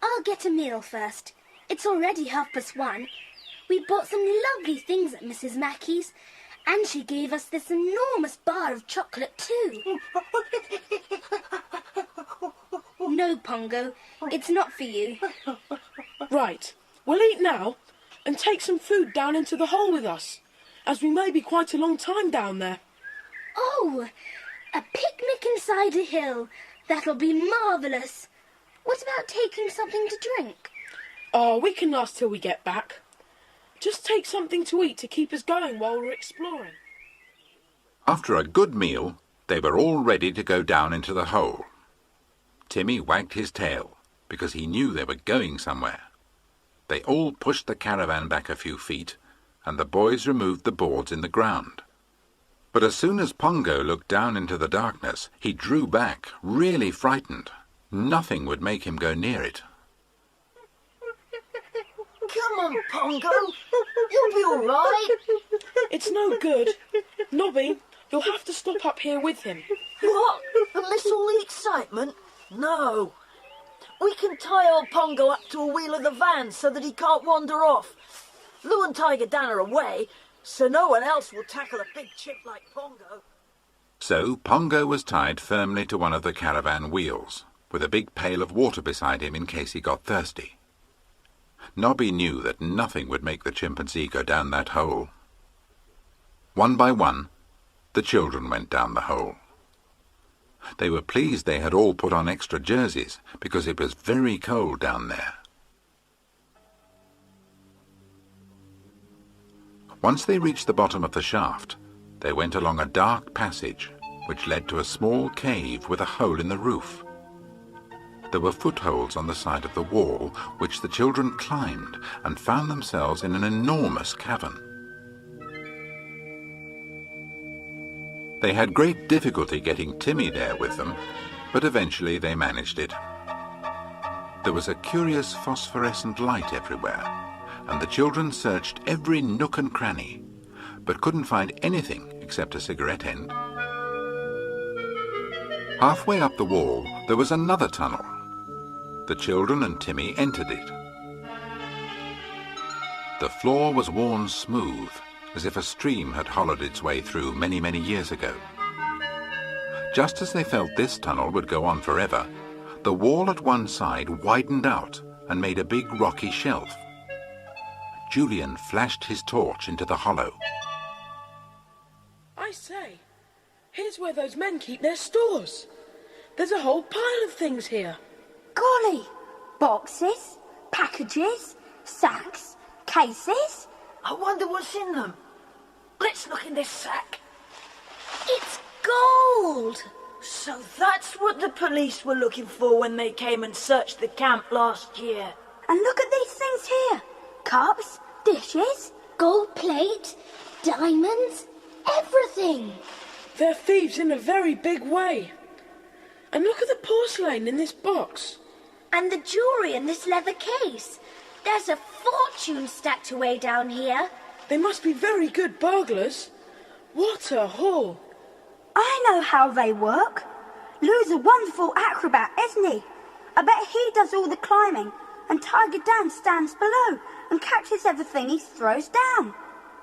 I'll get a meal first. It's already 1:30. We bought some lovely things at Mrs. Mackey's, and she gave us this enormous bar of chocolate too. No, Pongo, it's not for you. Right, we'll eat now and take some food down into the hole with us, as we may be quite a long time down there. Oh, a picnic inside a hill. That'll be marvellous. What about taking something to drink? Oh, we can last till we get back. Just take something to eat to keep us going while we're exploring. After a good meal, they were all ready to go down into the hole. Timmy wagged his tail, because he knew they were going somewhere. They all pushed the caravan back a few feet, and the boys removed the boards in the ground. But as soon as Pongo looked down into the darkness, he drew back, really frightened. Nothing would make him go near it. Come on, Pongo. You'll be all right. It's no good. Nobby, you'll have to stop up here with him. What? Amidst all the excitement? No. We can tie old Pongo up to a wheel of the van so that he can't wander off. Lou and Tiger Dan are away, so no one else will tackle a big chip like Pongo. So Pongo was tied firmly to one of the caravan wheels, with a big pail of water beside him in case he got thirsty. Nobby knew that nothing would make the chimpanzee go down that hole. One by one, the children went down the hole. They were pleased they had all put on extra jerseys, because it was very cold down there. Once they reached the bottom of the shaft, they went along a dark passage which led to a small cave with a hole in the roof. There were footholds on the side of the wall, which the children climbed and found themselves in an enormous cavern. They had great difficulty getting Timmy there with them, but eventually they managed it. There was a curious phosphorescent light everywhere, and the children searched every nook and cranny, but couldn't find anything except a cigarette end. Halfway up the wall, there was another tunnel. The children and Timmy entered it. The floor was worn smooth, as if a stream had hollowed its way through many, many years ago. Just as they felt this tunnel would go on forever, the wall at one side widened out and made a big rocky shelf. Julian flashed his torch into the hollow. I say, here's where those men keep their stores. There's a whole pile of things here. Golly! Boxes, packages, sacks, cases. I wonder what's in them. Let's look in this sack. It's gold! So that's what the police were looking for when they came and searched the camp last year. And look at these things here. Cups, dishes. Gold plate, diamonds, everything. They're thieves in a very big way. And look at the porcelain in this box. And the jewellery in this leather case. There's a fortune stacked away down here. They must be very good burglars. What a haul. I know how they work. Lou's a wonderful acrobat, isn't he? I bet he does all the climbing, and Tiger Dan stands below and catches everything he throws down.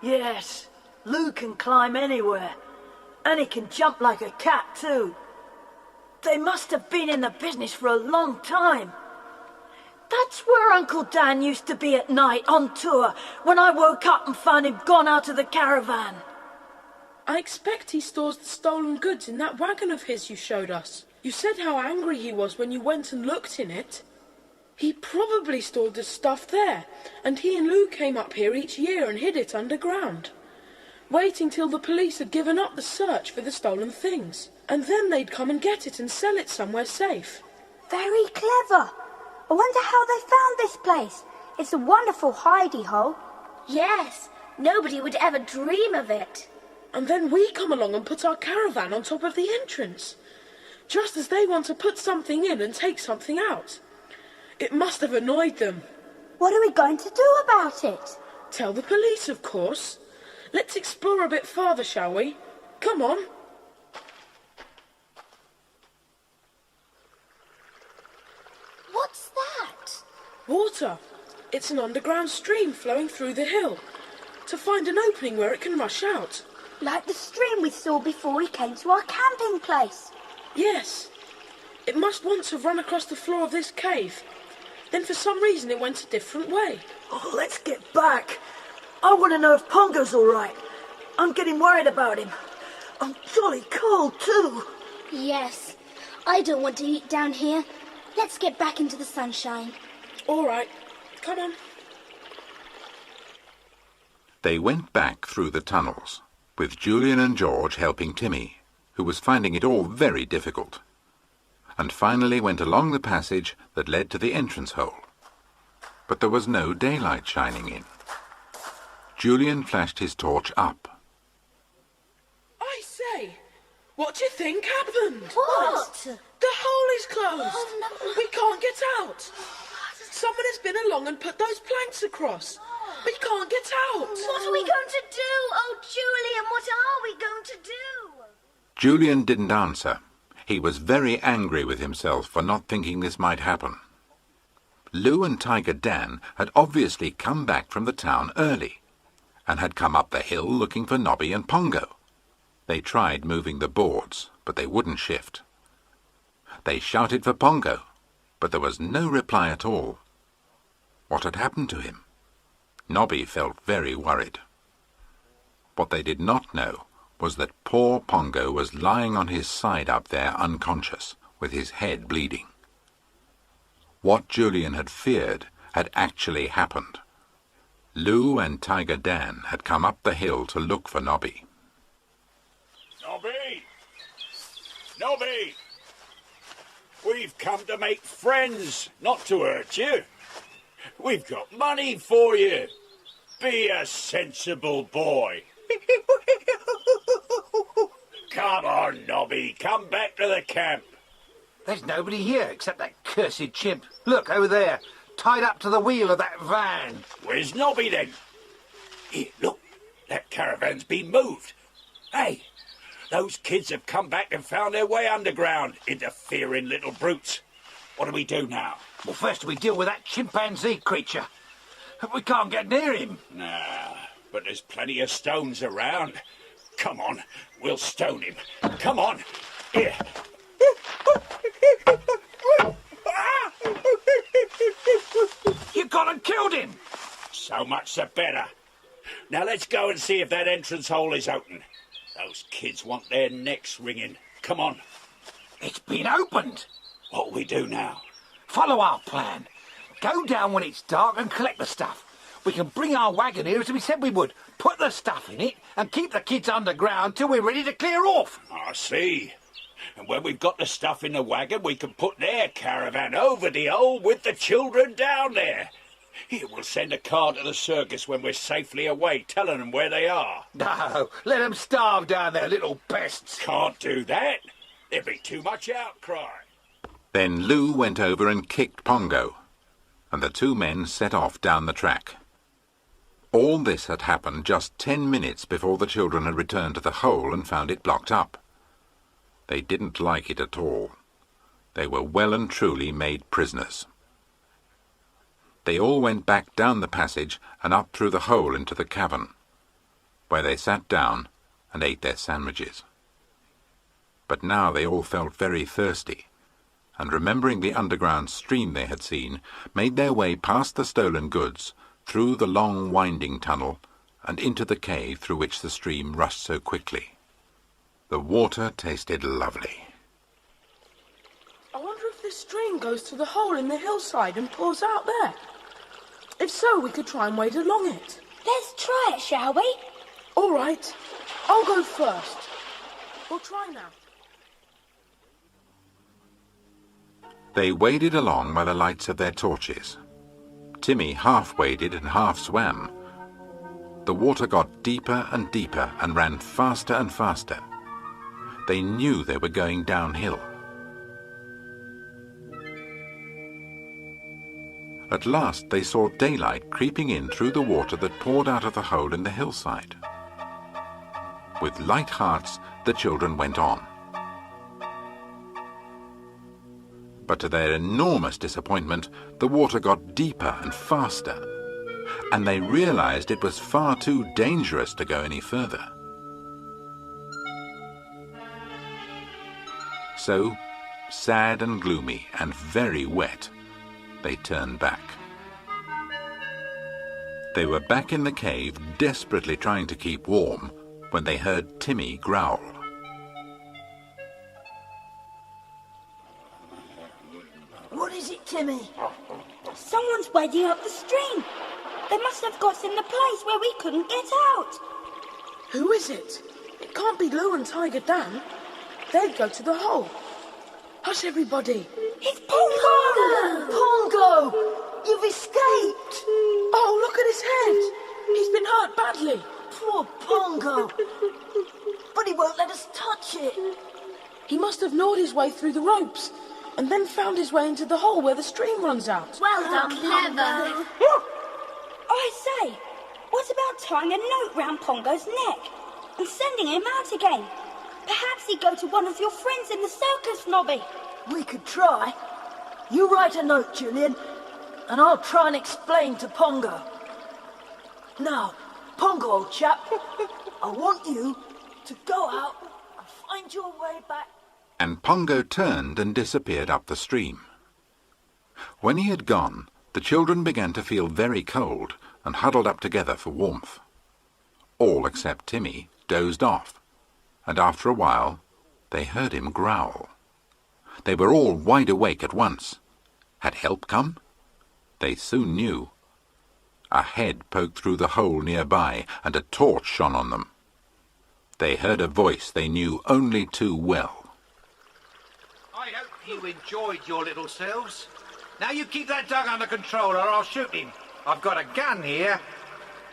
Yes, Lou can climb anywhere. And he can jump like a cat, too. They must have been in the business for a long time. That's where Uncle Dan used to be at night on tour when I woke up and found him gone out of the caravan. I expect he stores the stolen goods in that wagon of his you showed us. You said how angry he was when you went and looked in it. He probably stored the stuff there, and he and Lou came up here each year and hid it underground, waiting till the police had given up the search for the stolen things, and then they'd come and get it and sell it somewhere safe. Very clever. I wonder how they found this place. It's a wonderful hidey hole. Yes, nobody would ever dream of it. And then we come along and put our caravan on top of the entrance, just as they want to put something in and take something out. It must have annoyed them. What are we going to do about it? Tell the police, of course. Let's explore a bit farther, shall we? Come on. What's that? Water. It's an underground stream flowing through the hill, to find an opening where it can rush out. Like the stream we saw before we came to our camping place. Yes. It must once have run across the floor of this cave. Then for some reason it went a different way. Oh, let's get back. I want to know if Pongo's all right. I'm getting worried about him. I'm jolly cold, too. Yes, I don't want to eat down here. Let's get back into the sunshine. All right. Come on. They went back through the tunnels, with Julian and George helping Timmy, who was finding it all very difficult, and finally went along the passage that led to the entrance hole. But there was no daylight shining in. Julian flashed his torch up. I say, what do you think happened? What? The hole is closed. Oh, no. We can't get out. Someone has been along and put those planks across. We can't get out. What are we going to do? Oh, Julian, what are we going to do? Julian didn't answer. He was very angry with himself for not thinking this might happen. Lou and Tiger Dan had obviously come back from the town early and had come up the hill looking for Nobby and Pongo. They tried moving the boards, but they wouldn't shift. They shouted for Pongo, but there was no reply at all. What had happened to him? Nobby felt very worried. What they did not know was that poor Pongo was lying on his side up there unconscious, with his head bleeding. What Julian had feared had actually happened. Lou and Tiger Dan had come up the hill to look for Nobby. Nobby! Nobby! We've come to make friends, not to hurt you. We've got money for you. Be a sensible boy. Come on, Nobby, come back to the camp. There's nobody here except that cursed chimp. Look, over there, tied up to the wheel of that van. Where's Nobby then? Here, look, that caravan's been moved. Hey, those kids have come back and found their way underground, interfering little brutes. What do we do now? Well, first we deal with that chimpanzee creature. We can't get near him. Nah, but there's plenty of stones around. Come on, we'll stone him. Come on, here. You got and killed him. So much the better. Now let's go and see if that entrance hole is open. Those kids want their necks ringing. Come on. It's been opened. What'll we do now? Follow our plan. Go down when it's dark and collect the stuff. We can bring our wagon here as we said we would. Put the stuff in it and keep the kids underground till we're ready to clear off. I see. And when we've got the stuff in the wagon, we can put their caravan over the hole with the children down there. Here, we'll send a car to the circus when we're safely away, telling them where they are. No, let them starve down there, little pests. Can't do that. There'd be too much outcry. Then Lou went over and kicked Pongo, and the two men set off down the track. All this had happened just 10 minutes before the children had returned to the hole and found it blocked up. They didn't like it at all. They were well and truly made prisoners. They all went back down the passage and up through the hole into the cavern, where they sat down and ate their sandwiches. But now they all felt very thirsty, and remembering the underground stream they had seen, made their way past the stolen goods, through the long winding tunnel, and into the cave through which the stream rushed so quickly. The water tasted lovely. I wonder if this stream goes to the hole in the hillside and pours out there. If so, we could try and wade along it. Let's try it, shall we? All right. I'll go first. We'll try now. They waded along by the lights of their torches. Timmy half waded and half swam. The water got deeper and deeper and ran faster and faster. They knew they were going downhill. At last they saw daylight creeping in through the water that poured out of the hole in the hillside. With light hearts, the children went on. But to their enormous disappointment, the water got deeper and faster, and they realized it was far too dangerous to go any further. So, sad and gloomy and very wet, they turned back. They were back in the cave, desperately trying to keep warm, when they heard Timmy growl. What is it, Timmy? Someone's wading up the stream. They must have got in the place where we couldn't get out. Who is it? It can't be Lou and Tiger Dan. They'd go to the hole. Hush, everybody. It's Pongo! Pongo! You've escaped! Oh, look at his head. He's been hurt badly. Poor Pongo! But he won't let us touch it. He must have gnawed his way through the ropes and then found his way into the hole where the stream runs out. Well done, Clever. I say, what about tying a note round Pongo's neck and sending him out again? Perhaps he'd go to one of your friends in the circus, Nobby. We could try. You write a note, Julian, and I'll try and explain to Pongo. Now, Pongo, old chap, I want you to go out and find your way back. And Pongo turned and disappeared up the stream. When he had gone, the children began to feel very cold and huddled up together for warmth. All except Timmy dozed off, and after a while they heard him growl. They were all wide awake at once. Had help come? They soon knew. A head poked through the hole nearby, and a torch shone on them. They heard a voice they knew only too well. I hope you enjoyed your little selves. Now you keep that dog under control or I'll shoot him. I've got a gun here.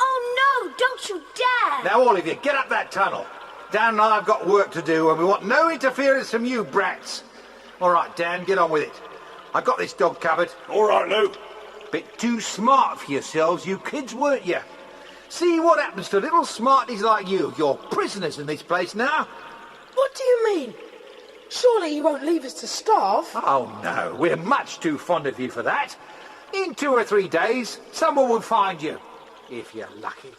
Oh no, don't you dare! Now all of you, get up that tunnel. Dan and I have got work to do and we want no interference from you brats. All right, Dan, get on with it. I got this dog covered. All right, Lou. Bit too smart for yourselves, you kids, weren't you? See what happens to little smarties like you. You're prisoners in this place now. What do you mean? Surely you won't leave us to starve? Oh, no, we're much too fond of you for that. In 2 or 3 days, someone will find you, if you're lucky.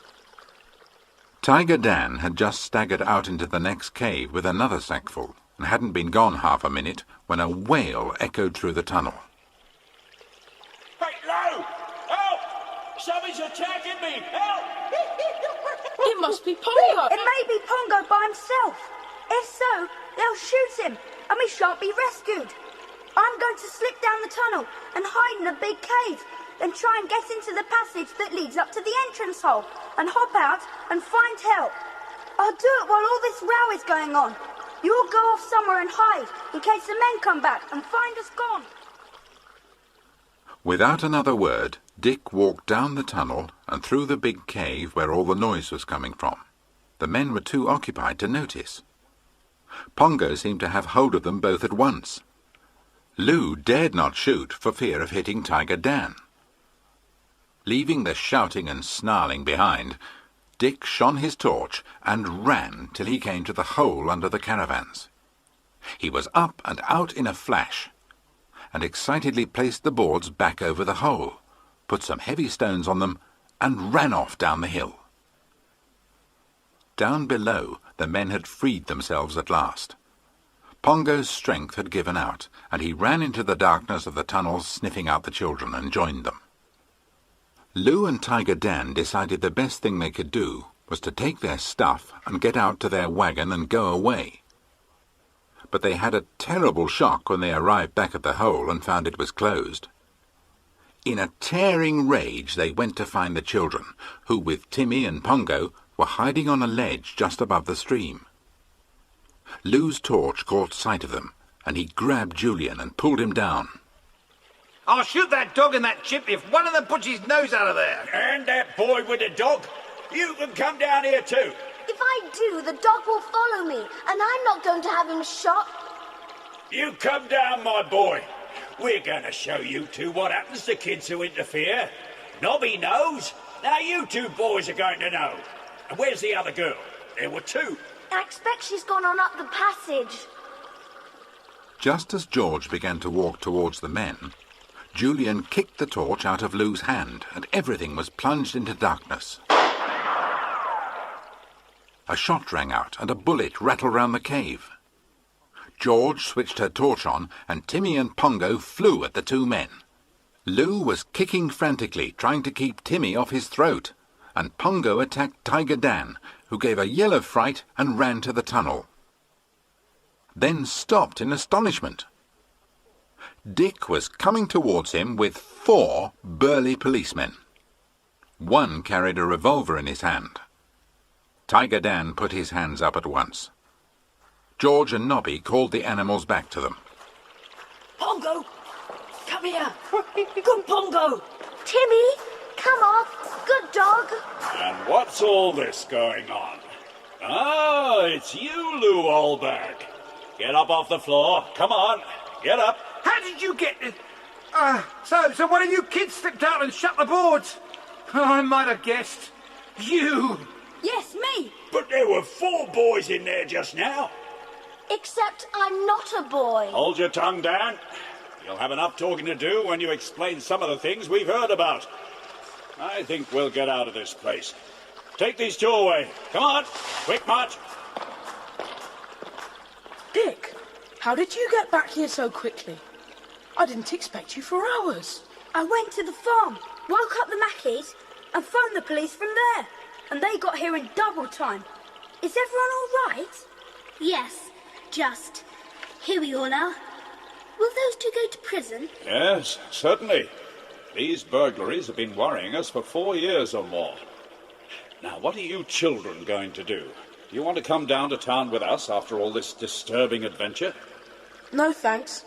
Tiger Dan had just staggered out into the next cave with another sackful, and hadn't been gone half a minute when a wail echoed through the tunnel. Hey, Lou! Help! Somebody's attacking me! Help! It must be Pongo. It may be Pongo by himself. If so, they'll shoot him, and we shan't be rescued. I'm going to slip down the tunnel and hide in a big cave, then try and get into the passage that leads up to the entrance hole, and hop out and find help. I'll do it while all this row is going on. You all go off somewhere and hide, in case the men come back and find us gone. Without another word, Dick walked down the tunnel and through the big cave where all the noise was coming from. The men were too occupied to notice. Pongo seemed to have hold of them both at once. Lou dared not shoot for fear of hitting Tiger Dan. Leaving the shouting and snarling behind, Dick shone his torch and ran till he came to the hole under the caravans. He was up and out in a flash, and excitedly placed the boards back over the hole, put some heavy stones on them, and ran off down the hill. Down below, the men had freed themselves at last. Pongo's strength had given out, and he ran into the darkness of the tunnels, sniffing out the children, and joined them. Lou and Tiger Dan decided the best thing they could do was to take their stuff and get out to their wagon and go away. But they had a terrible shock when they arrived back at the hole and found it was closed. In a tearing rage they went to find the children, who with Timmy and Pongo were hiding on a ledge just above the stream. Lou's torch caught sight of them, and he grabbed Julian and pulled him down. I'll shoot that dog and that chip if one of them puts his nose out of there. And that boy with the dog. You can come down here too. If I do, the dog will follow me, and I'm not going to have him shot. You come down, my boy. We're going to show you two what happens to kids who interfere. Nobby knows. Now you two boys are going to know. And where's the other girl? There were two. I expect she's gone on up the passage. Just as George began to walk towards the men, Julian kicked the torch out of Lou's hand, and everything was plunged into darkness. A shot rang out, and a bullet rattled round the cave. George switched her torch on, and Timmy and Pongo flew at the two men. Lou was kicking frantically, trying to keep Timmy off his throat, and Pongo attacked Tiger Dan, who gave a yell of fright and ran to the tunnel. Then stopped in astonishment. Dick was coming towards him with 4 burly policemen. One carried a revolver in his hand. Tiger Dan put his hands up at once. George and Nobby called the animals back to them. Pongo! Come here! Good Pongo! Timmy, come off. Good dog. And what's all this going on? Ah, it's you, Lou Allberg. Get up off the floor. Come on, get up. How did you get it? So one of you kids slipped out and shut the boards? I might have guessed. You! Yes, me. But there were 4 boys in there just now. Except I'm not a boy. Hold your tongue, Dan. You'll have enough talking to do when you explain some of the things we've heard about. I think we'll get out of this place. Take these two away. Come on, quick march. Dick, how did you get back here so quickly? I didn't expect you for hours. I went to the farm, woke up the Mackies, and phoned the police from there. And they got here in double time. Is everyone all right? Yes, just. Here we all are. Will those two go to prison? Yes, certainly. These burglaries have been worrying us for 4 years or more. Now, what are you children going to do? Do you want to come down to town with us after all this disturbing adventure? No, thanks.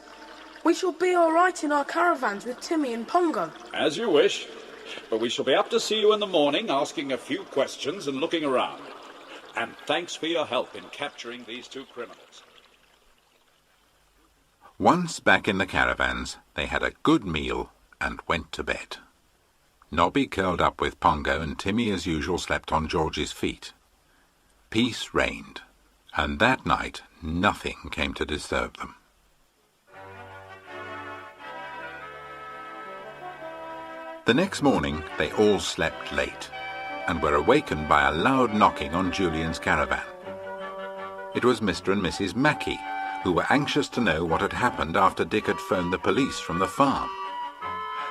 We shall be all right in our caravans with Timmy and Pongo. As you wish. But we shall be up to see you in the morning, asking a few questions and looking around. And thanks for your help in capturing these two criminals. Once back in the caravans, they had a good meal and went to bed. Nobby curled up with Pongo, and Timmy as usual slept on George's feet. Peace reigned, and that night nothing came to disturb them. The next morning they all slept late, and were awakened by a loud knocking on Julian's caravan. It was Mr. and Mrs. Mackey, who were anxious to know what had happened after Dick had phoned the police from the farm.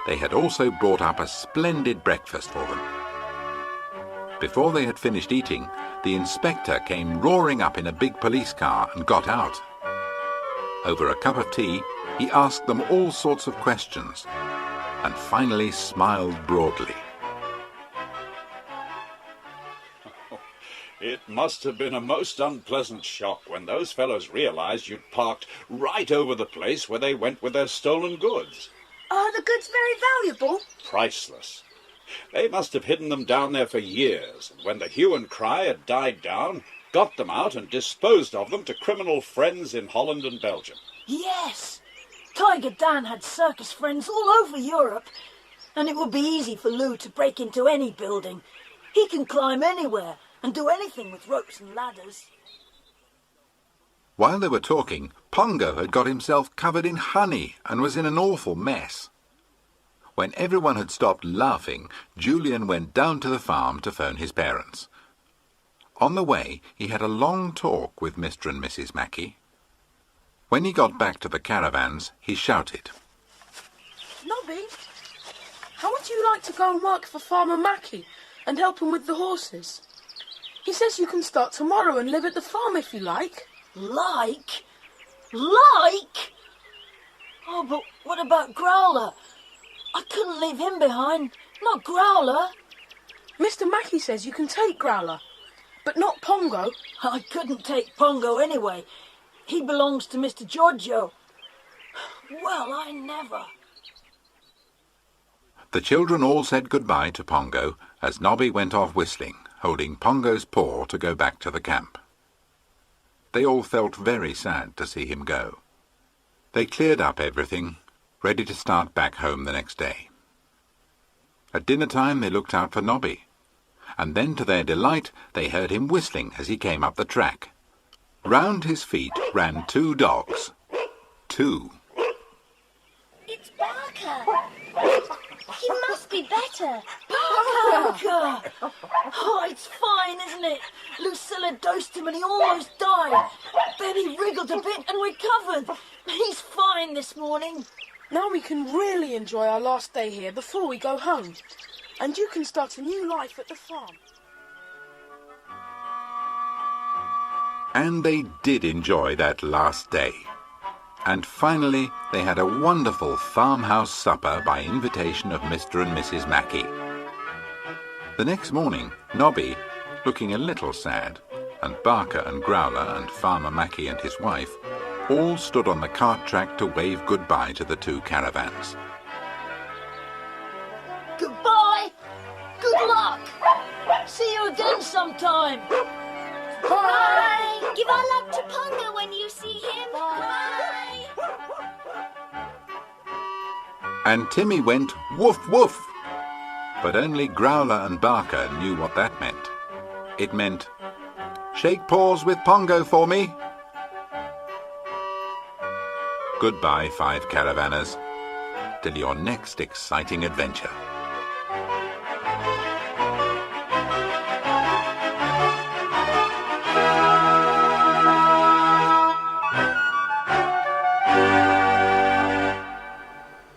They had also brought up a splendid breakfast for them. Before they had finished eating, the inspector came roaring up in a big police car and got out. Over a cup of tea, he asked them all sorts of questions, and finally smiled broadly. It must have been a most unpleasant shock when those fellows realized you'd parked right over the place where they went with their stolen goods. Are the goods very valuable? Priceless. They must have hidden them down there for years, and when the hue and cry had died down, got them out and disposed of them to criminal friends in Holland and Belgium. Yes! Tiger Dan had circus friends all over Europe, and it would be easy for Lou to break into any building. He can climb anywhere and do anything with ropes and ladders. While they were talking, Pongo had got himself covered in honey and was in an awful mess. When everyone had stopped laughing, Julian went down to the farm to phone his parents. On the way, he had a long talk with Mr. and Mrs. Mackey. When he got back to the caravans, he shouted, Nobby, how would you like to go and work for Farmer Mackey and help him with the horses? He says you can start tomorrow and live at the farm if you like. Like? Like? Oh, but what about Growler? I couldn't leave him behind. Not Growler. Mr. Mackey says you can take Growler, but not Pongo. I couldn't take Pongo anyway. He belongs to Mr. Giorgio. Well, I never. The children all said goodbye to Pongo as Nobby went off whistling, holding Pongo's paw to go back to the camp. They all felt very sad to see him go. They cleared up everything, ready to start back home the next day. At dinner time they looked out for Nobby, and then to their delight they heard him whistling as he came up the track. Round his feet ran two dogs. Two. It's Barker. He must be better. Barker! Oh, it's fine, isn't it? Lucilla dosed him and he almost died. Then he wriggled a bit and recovered. He's fine this morning. Now we can really enjoy our last day here before we go home. And you can start a new life at the farm. And they did enjoy that last day. And finally they had a wonderful farmhouse supper by invitation of Mr. and Mrs. Mackey. The next morning, Nobby, looking a little sad, and Barker and Growler and Farmer Mackey and his wife all stood on the cart track to wave goodbye to the two caravans. Goodbye. Good luck. See you again sometime. Bye. Give our love to Pongo when you see him. Bye. And Timmy went woof woof. But only Growler and Barker knew what that meant. It meant, shake paws with Pongo for me. Goodbye, 5 caravanners. Till your next exciting adventure.